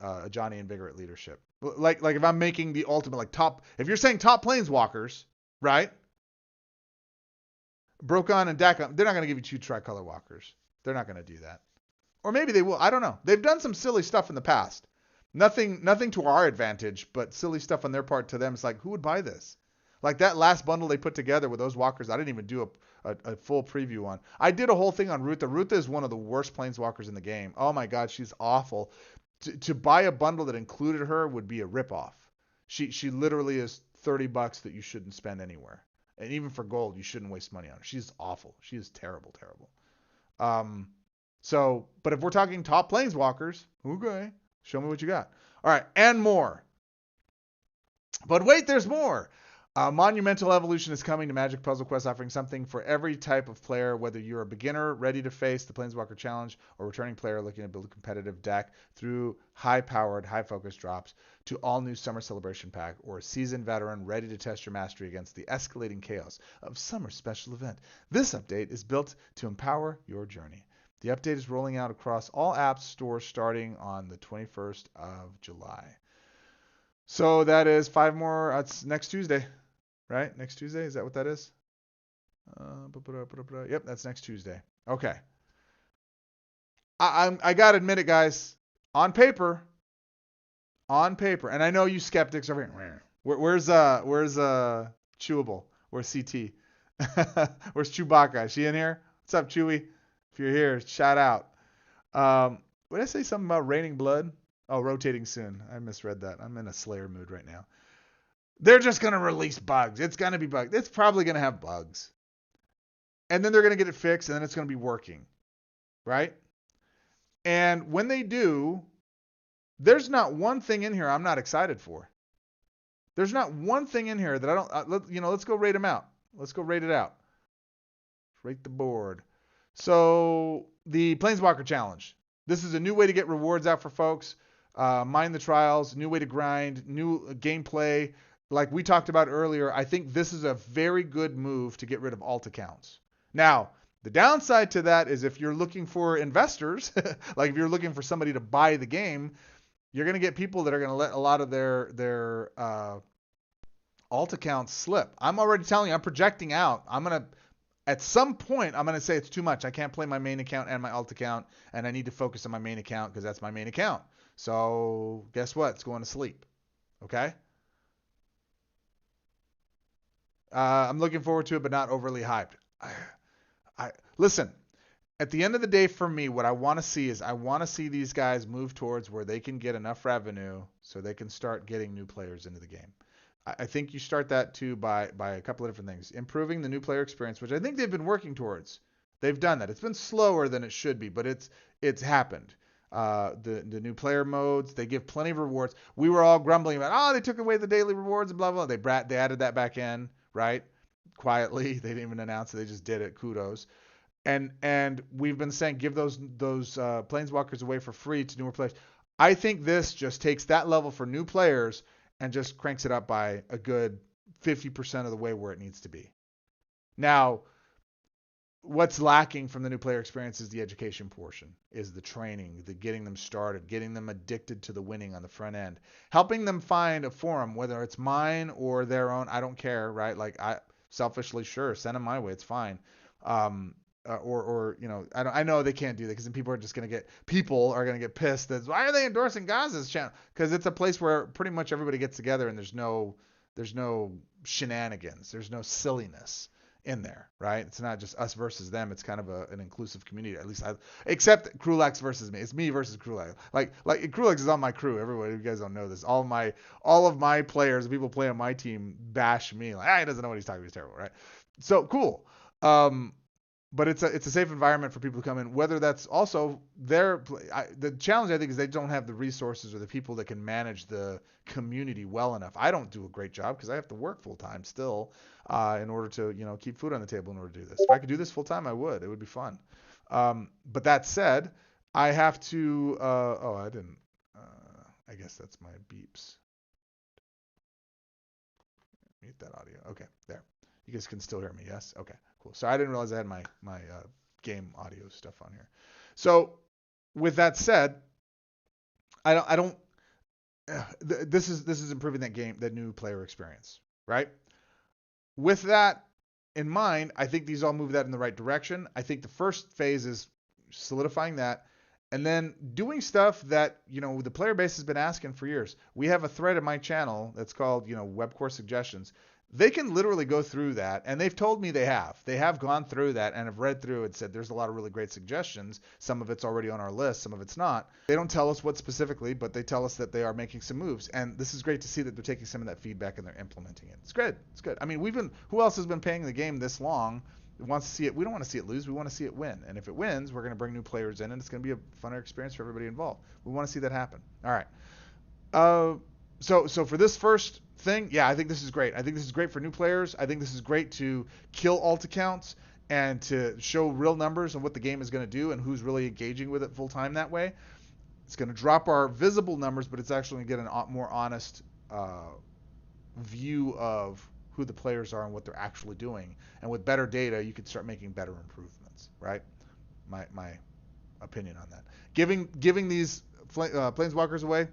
a Johnny Invigorate leadership. Like if I'm making the ultimate, like top, if you're saying top Planeswalkers, right? Brokon and Dakon, they're not going to give you 2 tricolor walkers. They're not going to do that. Or maybe they will. I don't know. They've done some silly stuff in the past. Nothing to our advantage, but silly stuff on their part to them. It's like, who would buy this? Like that last bundle they put together with those walkers, I didn't even do a full preview on. I did a whole thing on Rutha. Rutha is one of the worst Planeswalkers in the game. Oh my God, she's awful. To buy a bundle that included her would be a ripoff. She literally is $30 that you shouldn't spend anywhere. And even for gold, you shouldn't waste money on her. She's awful. She is terrible, terrible. But if we're talking top Planeswalkers, okay, show me what you got. All right, and more. But wait, there's more. Monumental Evolution is coming to Magic Puzzle Quest, offering something for every type of player, whether you're a beginner ready to face the Planeswalker Challenge or returning player looking to build a competitive deck through high-powered, high-focus drops to all-new Summer Celebration Pack, or a seasoned veteran ready to test your mastery against the escalating chaos of Summer Special Event. This update is built to empower your journey. The update is rolling out across all apps stores starting on the 21st of July. So that is 5 more. That's next Tuesday. Right? Next Tuesday? Is that what that is? Yep, that's next Tuesday. Okay. I gotta admit it, guys. On paper, and I know you skeptics over here. Where's Chewable? Where's CT? Where's Chewbacca? Is she in here? What's up, Chewie? If you're here, shout out. Did I say something about raining blood? Oh, rotating soon. I misread that. I'm in a Slayer mood right now. They're just going to release bugs. It's going to be bugs. It's probably going to have bugs. And then they're going to get it fixed, and then it's going to be working. Right? And when they do, there's not one thing in here I'm not excited for. There's not one thing in here that I don't... let's go rate them out. Let's go rate it out. Rate the board. So, the Planeswalker Challenge. This is a new way to get rewards out for folks. Mine the trials, new way to grind, new gameplay. Like we talked about earlier, I think this is a very good move to get rid of alt accounts. Now, the downside to that is if you're looking for investors, like if you're looking for somebody to buy the game, you're going to get people that are going to let a lot of their alt accounts slip. I'm already telling you, I'm projecting out. At some point, I'm going to say it's too much. I can't play my main account and my alt account, and I need to focus on my main account because that's my main account. So guess what? It's going to sleep. Okay? I'm looking forward to it, but not overly hyped. Listen, at the end of the day, for me, what I want to see is I want to see these guys move towards where they can get enough revenue so they can start getting new players into the game. I think you start that too by a couple of different things. Improving the new player experience, which I think they've been working towards. They've done that. It's been slower than it should be, but it's happened. The new player modes, they give plenty of rewards. We were all grumbling about, they took away the daily rewards and blah, blah. They added that back in, right? Quietly. They didn't even announce it. They just did it. Kudos. And we've been saying give those Planeswalkers away for free to newer players. I think this just takes that level for new players and just cranks it up by a good 50% of the way where it needs to be. Now, what's lacking from the new player experience is the education portion, is the training, the getting them started, getting them addicted to the winning on the front end, helping them find a forum, whether it's mine or their own. I don't care, right? Like I selfishly, sure, send them my way, it's fine. Or I know they can't do that because then people are gonna get pissed. That why are they endorsing Gaza's channel? Because it's a place where pretty much everybody gets together and there's no shenanigans, there's no silliness in there, right? It's not just us versus them. It's kind of an inclusive community. At least except Krulax versus me. It's me versus Krulax. Like Krulax is on my crew. Everybody, you guys don't know this. All of my players, the people play on my team, bash me. Like, he doesn't know what he's talking about. He's terrible, right? So cool. But it's a safe environment for people to come in. Whether that's also the challenge, I think, is they don't have the resources or the people that can manage the community well enough. I don't do a great job because I have to work full time still in order to keep food on the table in order to do this. If I could do this full time, I would. It would be fun. But that said, I have to. I didn't. I guess that's my beeps. Mute that audio. Okay, there. You guys can still hear me, yes? Okay, cool. So I didn't realize I had my game audio stuff on here. So with that said, I don't. This is improving that new player experience, right? With that in mind, I think these all move that in the right direction. I think the first phase is solidifying that, and then doing stuff that the player base has been asking for years. We have a thread in my channel that's called Web Core Suggestions. They can literally go through that, and they've told me they have gone through that and have read through it, said there's a lot of really great suggestions. Some of it's already on our list, some of it's not. They don't tell us what specifically, but they tell us that they are making some moves, and this is great to see that they're taking some of that feedback and they're implementing it. It's good. I mean, who else has been playing the game this long, wants to see it? We don't want to see it lose, we want to see it win. And if it wins, we're going to bring new players in, and it's going to be a funner experience for everybody involved. We want to see that happen. All right. So for this first thing, yeah, I think this is great. I think this is great for new players. I think this is great to kill alt accounts and to show real numbers on what the game is going to do and who's really engaging with it full time that way. It's going to drop our visible numbers, but it's actually going to get a more honest view of who the players are and what they're actually doing. And with better data, you could start making better improvements, right? My opinion on that. Giving these Planeswalkers away,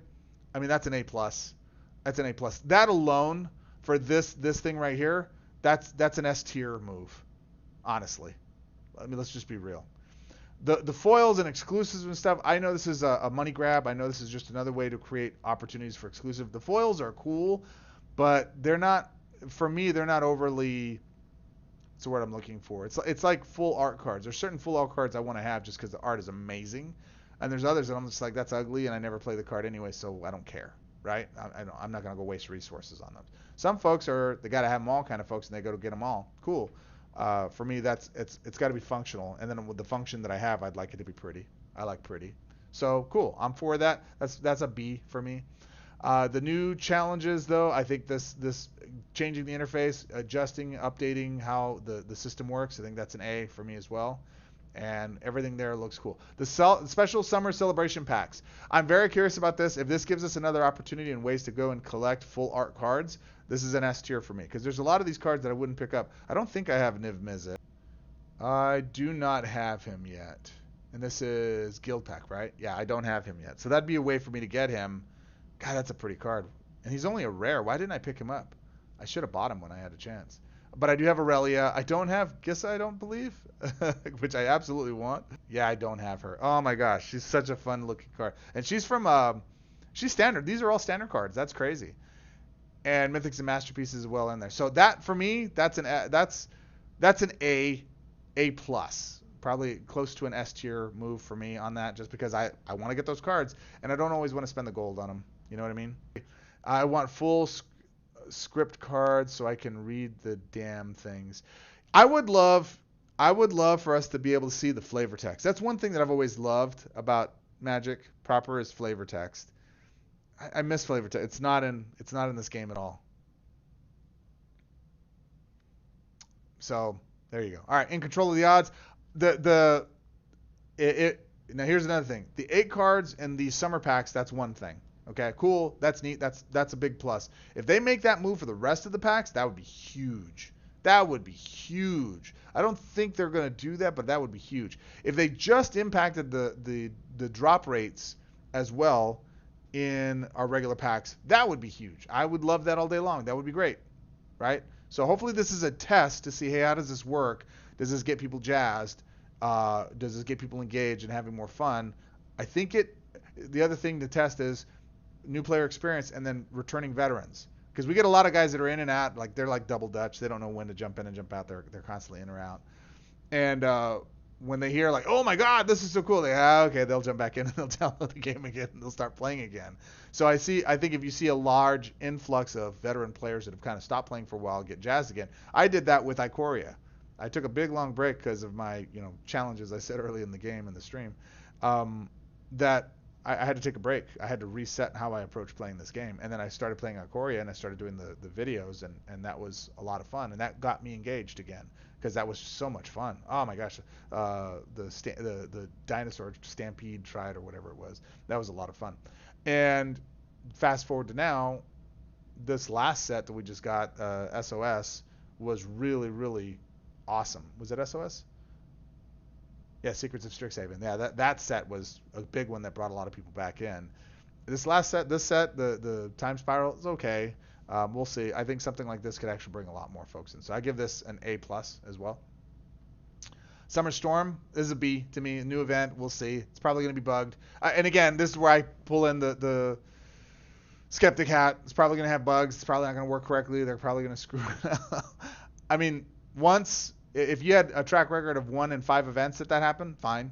I mean, that's an A+. That's an A+. That alone for this thing right here, that's an S tier move, honestly. I mean, let's just be real. The foils and exclusives and stuff, I know this is a money grab. I know this is just another way to create opportunities for exclusive. The foils are cool, but they're not, for me, they're not overly, what's the word I'm looking for? It's like full art cards. There's certain full art cards I want to have just because the art is amazing. And there's others that I'm just like, that's ugly, and I never play the card anyway, so I don't care, right? I'm not going to go waste resources on them. Some folks they got to have them all kind of folks, and they go to get them all. Cool. For me, it's got to be functional. And then with the function that I have, I'd like it to be pretty. I like pretty. So cool. I'm for that. That's a B for me. The new challenges, though, I think this changing the interface, adjusting, updating how the system works, I think that's an A for me as well. And everything there looks cool. The special summer celebration packs. I'm very curious about this. If this gives us another opportunity and ways to go and collect full art cards, this is an S tier for me. Because there's a lot of these cards that I wouldn't pick up. I don't think I have Niv Mizzet. I do not have him yet. And this is Guild Pack, right? Yeah, I don't have him yet. So that'd be a way for me to get him. God, that's a pretty card. And he's only a rare. Why didn't I pick him up? I should have bought him when I had a chance. But I do have Aurelia. I don't have Gissa, I don't believe, which I absolutely want. Yeah, I don't have her. Oh my gosh, she's such a fun looking card. And she's from, she's standard. These are all standard cards. That's crazy. And Mythics and Masterpieces as well in there. So that, for me, that's an A+. Probably close to an S tier move for me on that, just because I want to get those cards, and I don't always want to spend the gold on them. You know what I mean? I want full script cards so I can read the damn things. I would love for us to be able to see the flavor text. That's one thing that I've always loved about Magic proper is flavor text. I miss flavor text. It's not in this game at all. So there you go. All right, in control of the odds. Now here's another thing. The 8 cards and the summer packs, that's one thing. Okay, cool. That's neat. That's a big plus. If they make that move for the rest of the packs, that would be huge. That would be huge. I don't think they're going to do that, but that would be huge. If they just impacted the drop rates as well in our regular packs, that would be huge. I would love that all day long. That would be great, right? So hopefully this is a test to see, hey, how does this work? Does this get people jazzed? Does this get people engaged and having more fun? I think the other thing to test is new player experience and then returning veterans. Because we get a lot of guys that are in and out, like they're like double Dutch. They don't know when to jump in and jump out. They're constantly in or out. And when they hear like, oh my God, this is so cool, okay, they'll jump back in and they'll download the game again and they'll start playing again. So I think if you see a large influx of veteran players that have kind of stopped playing for a while get jazzed again. I did that with Ikoria. I took a big long break because of my challenges I said early in the game in the stream. That I had to take a break. I had to reset how I approach playing this game. And then I started playing Ikoria and I started doing the videos and that was a lot of fun. And that got me engaged again because that was so much fun. Oh my gosh. The dinosaur stampede tried or whatever it was. That was a lot of fun. And fast forward to now, this last set that we just got, SOS, was really, really awesome. Was it SOS? Yeah, Secrets of Strixhaven. Yeah, that set was a big one that brought a lot of people back in. This set, the Time Spiral is okay. We'll see. I think something like this could actually bring a lot more folks in. So I give this an A+ as well. Summer Storm is a B to me. A new event. We'll see. It's probably going to be bugged. And again, this is where I pull in the skeptic hat. It's probably going to have bugs. It's probably not going to work correctly. They're probably going to screw it up. I mean, if you had a track record of 1 in 5 events that happened, fine.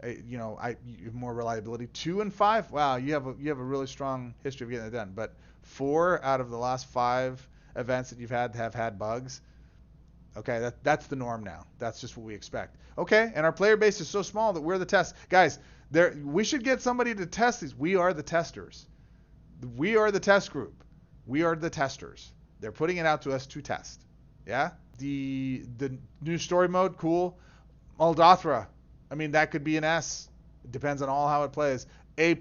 You have more reliability. 2 in 5, wow, you have a really strong history of getting it done. But 4 out of the last 5 events that you've have had bugs. Okay, that's the norm now. That's just what we expect. Okay, and our player base is so small that we're the test guys. We should get somebody to test these. We are the testers. We are the test group. We are the testers. They're putting it out to us to test. Yeah. The new story mode, cool. Moldothra, I mean, that could be an S. It depends on how it plays. A+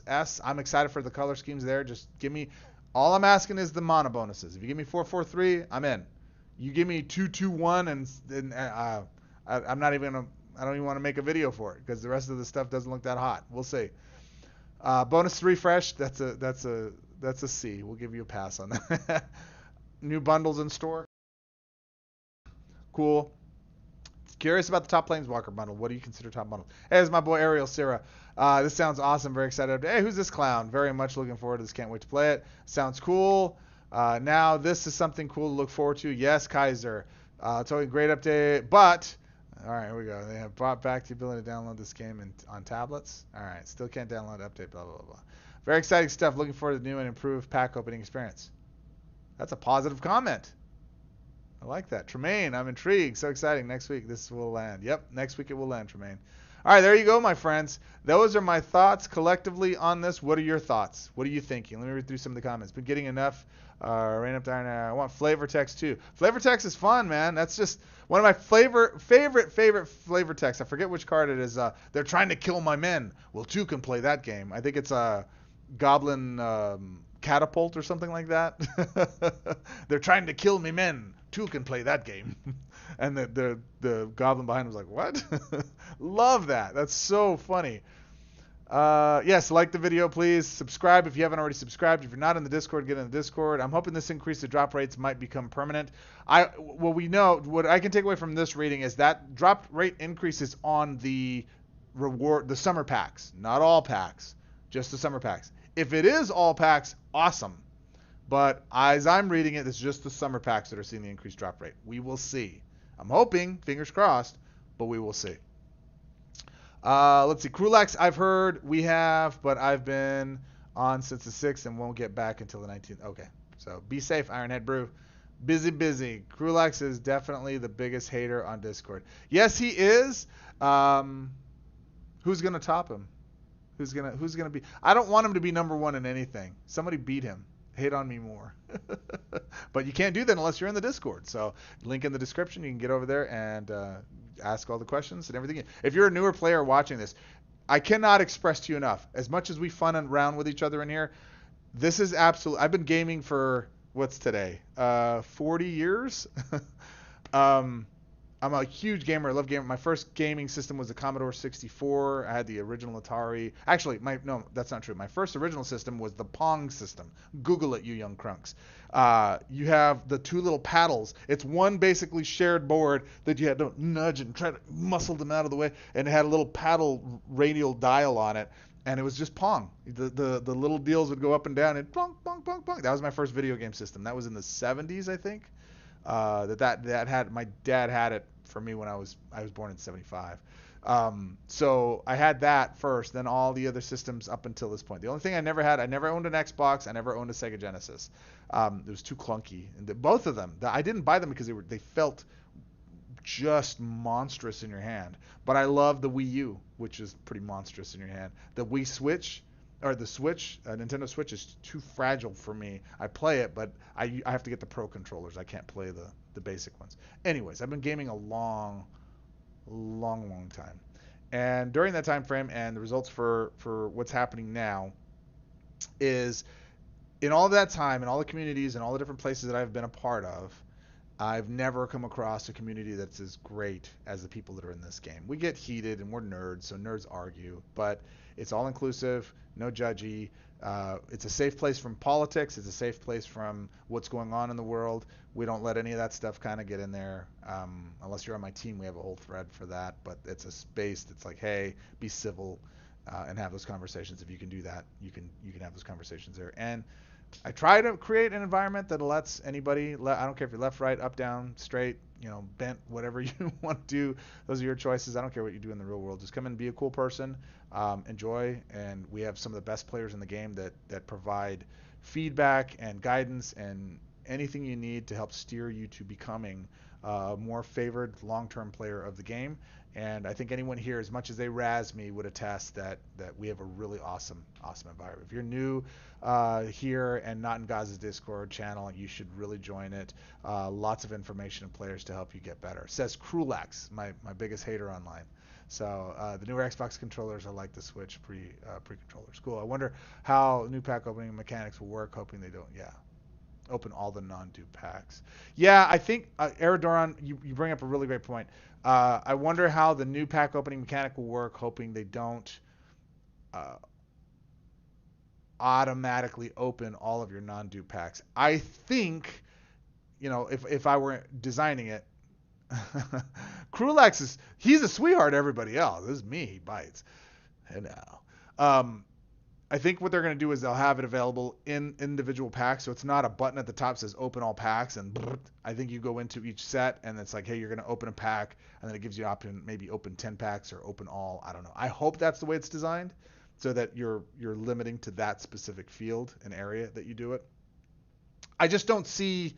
S. I'm excited for the color schemes there. Just give me. All I'm asking is the mana bonuses. If you give me 4/4/3, I'm in. You give me 2/2/1, and I'm not even gonna. I don't even want to make a video for it because the rest of the stuff doesn't look that hot. We'll see. Bonus refresh. That's a C. We'll give you a pass on that. New bundles in store. Cool. Curious about the top Planeswalker bundle. What do you consider top bundle? Hey, it's my boy Ariel Sierra. This sounds awesome. Very excited. Hey, who's this clown? Very much looking forward to this. Can't wait to play it. Sounds cool. Now this is something cool to look forward to. Yes, Kaiser. Totally great update. But all right, here we go. They have brought back the ability to download this game on tablets. All right, still can't download update. Blah blah blah. Very exciting stuff. Looking forward to the new and improved pack opening experience. That's a positive comment. I like that. Tremaine, I'm intrigued. So exciting. Next week this will land. Yep, next week it will land, Tremaine. All right, there you go, my friends. Those are my thoughts collectively on this. What are your thoughts? What are you thinking? Let me read through some of the comments. Been getting enough. Rain up down there. I want flavor text too. Flavor text is fun, man. That's just one of my favorite flavor texts. I forget which card it is. They're trying to kill my men. Well, 2 can play that game. I think it's a Goblin Catapult or something like that. They're trying to kill me men. 2 can play that game. And the goblin behind him was like, what? Love that. That's so funny. Yes, like the video, please. Subscribe if you haven't already subscribed. If you're not in the Discord, get in the Discord. I'm hoping this increase of drop rates might become permanent. What I can take away from this reading is that drop rate increases on the summer packs, not all packs, just the summer packs. If it is all packs, awesome. But as I'm reading it, it's just the summer packs that are seeing the increased drop rate. We will see. I'm hoping, fingers crossed, but we will see. Let's see. Krulax, I've heard we have, but I've been on since the 6th and won't get back until the 19th. Okay. So be safe, Ironhead Brew. Busy. Krulax is definitely the biggest hater on Discord. Yes, he is. Who's going to top him? Who's gonna be? I don't want him to be number 1 in anything. Somebody beat him. Hate on me more. But you can't do that unless you're in the Discord. So link in the description. You can get over there and ask all the questions and everything. If you're a newer player watching this, I cannot express to you enough. As much as we fun around with each other in here, this is absolute. I've been gaming for what's today? 40 years. Um, I'm a huge gamer. I love gaming. My first gaming system was the Commodore 64. I had the original Atari. Actually, no, that's not true. My first original system was the Pong system. Google it, you young crunks. You have the two little paddles. It's one basically shared board that you had to nudge and try to muscle them out of the way, and it had a little paddle radial dial on it. And it was just Pong. The little deals would go up and down and plonk, plonk, plonk, plonk. That was my first video game system. That was in the 70s, I think. That had my dad had it for me when I was born in '75. So I had that first, then all the other systems up until this point. The only thing I never owned an Xbox, I never owned a Sega Genesis. It was too clunky, and both of them, I didn't buy them because they felt just monstrous in your hand. But I love the Wii U, which is pretty monstrous in your hand. The Wii Switch or the Switch, Nintendo Switch is too fragile for me. I play it, but I have to get the pro controllers. I can't play the basic ones. Anyways, I've been gaming a long, long, long time. And during that time frame, and the results for what's happening now is in all that time, in all the communities and all the different places that I've been a part of, I've never come across a community that's as great as the people that are in this game. We get heated and we're nerds, so nerds argue, but it's all inclusive, no judgy. It's a safe place from politics. It's a safe place from what's going on in the world. We don't let any of that stuff kind of get in there. Unless you're on my team, we have a whole thread for that. But it's a space that's like, hey, be civil and have those conversations. If you can do that, you can have those conversations there. And I try to create an environment that lets anybody, I don't care if you're left, right, up, down, straight, bent, whatever you want to do. Those are your choices. I don't care what you do in the real world. Just come in and be a cool person, enjoy. And we have some of the best players in the game that provide feedback and guidance and anything you need to help steer you to becoming a more favored long-term player of the game. And I think anyone here, as much as they razz me, would attest that we have a really awesome environment. If you're new here and not in Gaza's Discord channel, you should really join it. Lots of information and players to help you get better. Says Krulax, my biggest hater online. So the newer Xbox controllers are like the Switch pre-controllers. Cool. I wonder how new pack opening mechanics will work. Hoping they don't. Yeah. Open all the non-dupe packs. Yeah, I think Eridoron, you bring up a really great point. I wonder how the new pack opening mechanic will work. Hoping they don't uh, automatically open all of your non-dupe packs. I think, if I were designing it, Krulax he's a sweetheart to everybody else. This is me, he bites. And now. I think what they're going to do is they'll have it available in individual packs. So it's not a button at the top that says open all packs. And I think you go into each set and it's like, hey, you're going to open a pack. And then it gives you option, maybe open 10 packs or open all. I don't know. I hope that's the way it's designed so that you're limiting to that specific field and area that you do it. I just don't see.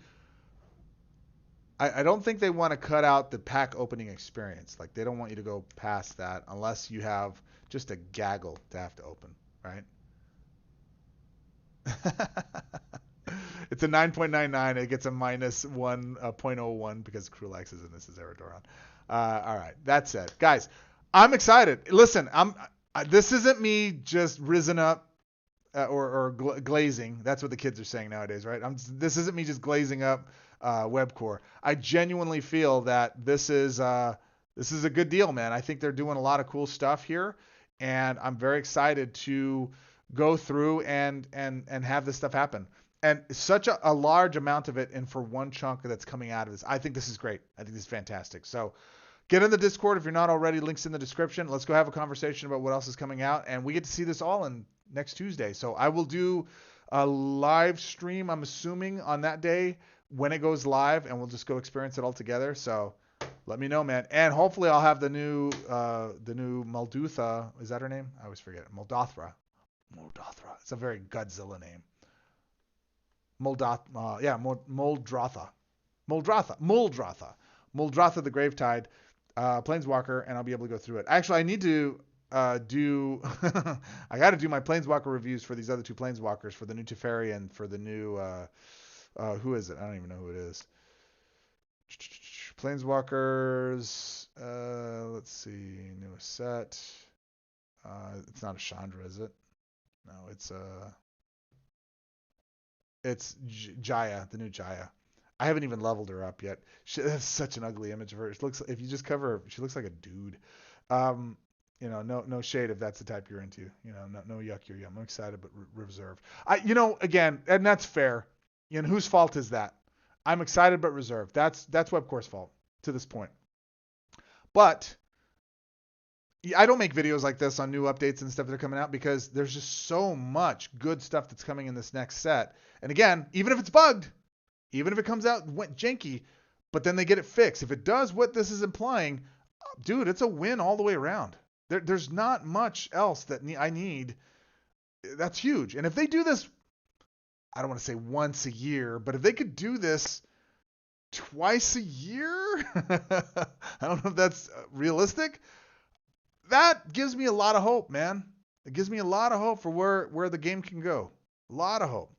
I don't think they want to cut out the pack opening experience. Like they don't want you to go past that unless you have just a gaggle to have to open, right? It's a 9.99. It gets a minus 1.01 because Krulax is in this as Eridoron. All right, that's it, guys. I'm excited. Listen, this isn't me just risen up or glazing. That's what the kids are saying nowadays, right? This isn't me just glazing up Webcore. I genuinely feel that this is a good deal, man. I think they're doing a lot of cool stuff here, and I'm very excited to go through and have this stuff happen. And such a large amount of it, and for one chunk that's coming out of this, I think this is great. I think this is fantastic. So get in the Discord if you're not already. Links in the description. Let's go have a conversation about what else is coming out, and we get to see this all in next Tuesday. So I will do a live stream, I'm assuming, on that day when it goes live, and we'll just go experience it all together. So let me know, man. And hopefully I'll have the new Muldutha. Is that her name? I always forget. Moldothra. It's a very Godzilla name. Muldrotha. Muldrotha the Gravetide, Planeswalker, and I'll be able to go through it. Actually, I need to do. I got to do my Planeswalker reviews for these other two Planeswalkers, for the new Teferi and for the new. Who is it? I don't even know who it is. Planeswalkers. Let's see. Newest set. It's not a Chandra, is it? No, it's Jaya, the new Jaya. I haven't even leveled her up yet. That's such an ugly image of her. It looks, if you just cover her, she looks like a dude. Um, no shade if that's the type you're into. No yuck your yum. I'm excited but reserved. Again, and that's fair. Whose fault is that? I'm excited but reserved. That's Webcore's fault to this point. But I don't make videos like this on new updates and stuff that are coming out because there's just so much good stuff that's coming in this next set. And again, even if it's bugged, even if it comes out janky, but then they get it fixed. If it does what this is implying, dude, it's a win all the way around. There's not much else that I need. That's huge. And if they do this, I don't want to say once a year, but if they could do this twice a year, I don't know if that's realistic. That gives me a lot of hope, man. It gives me a lot of hope for where the game can go. A lot of hope.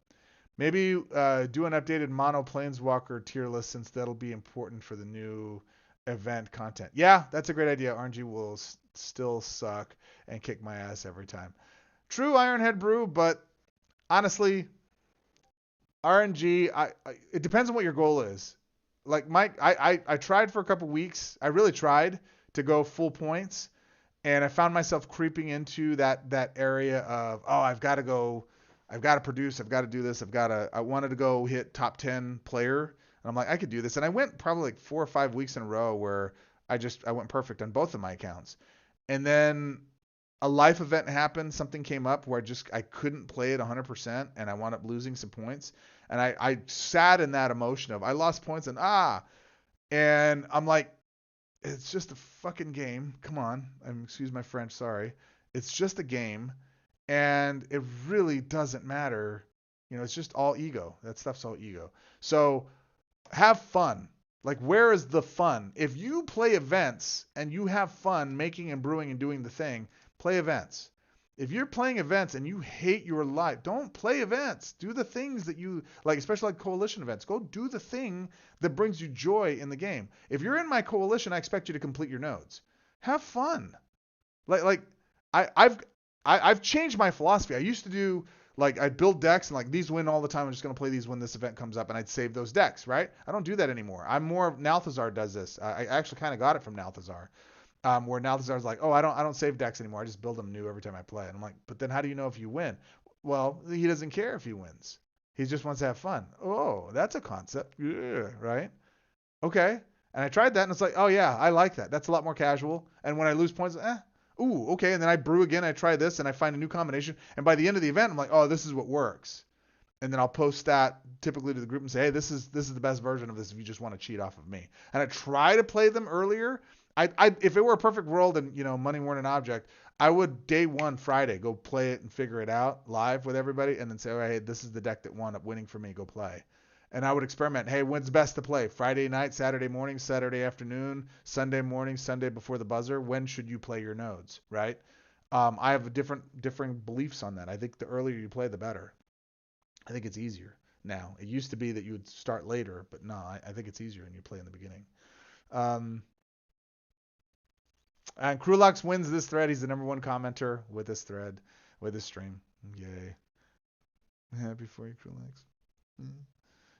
Maybe do an updated mono Planeswalker tier list since that'll be important for the new event content. Yeah, that's a great idea. RNG will still suck and kick my ass every time. True Ironhead Brew, but honestly, RNG, it depends on what your goal is. Like Mike, I tried for a couple weeks. I really tried to go full points, and I found myself creeping into that area of, oh, I've got to produce, I've got to do this, I wanted to go hit top 10 player, and I'm like, I could do this. And I went probably like 4 or 5 weeks in a row where I went perfect on both of my accounts. And then a life event happened, something came up where I couldn't play it 100%, and I wound up losing some points. And I sat in that emotion of I lost points and I'm like, it's just a fucking game. Come on. Excuse my French, sorry. It's just a game, and it really doesn't matter. It's just all ego. That stuff's all ego. So have fun. Like, where is the fun? If you play events and you have fun making and brewing and doing the thing, play events. If you're playing events and you hate your life, don't play events. Do the things that you like, especially like coalition events. Go do the thing that brings you joy in the game. If you're in my coalition, I expect you to complete your nodes. Have fun. I've changed my philosophy. I used to do I'd build decks and these win all the time. I'm just gonna play these when this event comes up, and I'd save those decks, right? I don't do that anymore. I'm more Nalthazar does this. I actually kind of got it from Nalthazar. Where Nalthazar's like, oh, I don't save decks anymore. I just build them new every time I play. And I'm like, but then how do you know if you win? Well, he doesn't care if he wins. He just wants to have fun. Oh, that's a concept. Yeah, right? Okay. And I tried that, and it's like, oh yeah, I like that. That's a lot more casual. And when I lose points, ooh, okay. And then I brew again. I try this, and I find a new combination. And by the end of the event, I'm like, oh, this is what works. And then I'll post that typically to the group and say, hey, this is the best version of this if you just want to cheat off of me. And I try to play them earlier. If it were a perfect world and money weren't an object, I would day one Friday go play it and figure it out live with everybody, and then say, oh, hey, this is the deck that wound up winning for me. Go play. And I would experiment. Hey, when's best to play? Friday night, Saturday morning, Saturday afternoon, Sunday morning, Sunday before the buzzer. When should you play your nodes? Right? I have differing beliefs on that. I think the earlier you play, the better. I think it's easier now. It used to be that you would start later, but no, I think it's easier when you play in the beginning. And Krulux wins this thread. He's the number one commenter with this thread, with this stream. Yay. Happy for you, Krulux.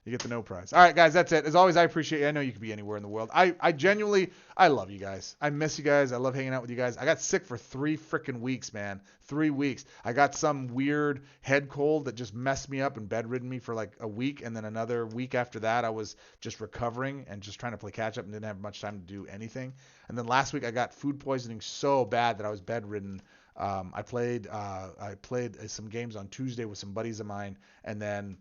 You get the no prize. All right, guys, that's it. As always, I appreciate you. I know you could be anywhere in the world. I genuinely, I love you guys. I miss you guys. I love hanging out with you guys. I got sick for 3 freaking weeks, man. 3 weeks. I got some weird head cold that just messed me up and bedridden me for a week. And then another week after that, I was just recovering and just trying to play catch up and didn't have much time to do anything. And then last week, I got food poisoning so bad that I was bedridden. I played some games on Tuesday with some buddies of mine, and then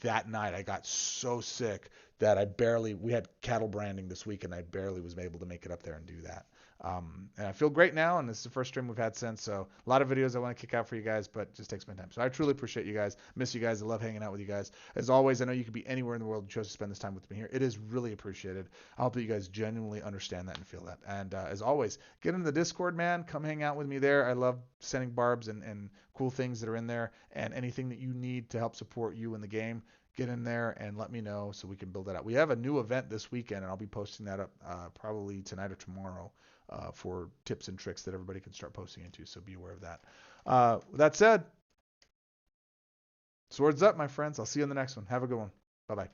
that night I got so sick that we had cattle branding this week, and I barely was able to make it up there and do that. And I feel great now, and this is the first stream we've had since, so a lot of videos I want to kick out for you guys, but it just takes my time. So I truly appreciate you guys. Miss you guys. I love hanging out with you guys. As always, I know you could be anywhere in the world. You chose to spend this time with me here. It is really appreciated. I hope that you guys genuinely understand that and feel that. And as always, get into the Discord, man. Come hang out with me there. I love sending barbs and cool things that are in there, and anything that you need to help support you in the game. Get in there and let me know so we can build that out. We have a new event this weekend, and I'll be posting that up probably tonight or tomorrow for tips and tricks that everybody can start posting into, so be aware of that. With that said, swords up, my friends. I'll see you in the next one. Have a good one. Bye-bye.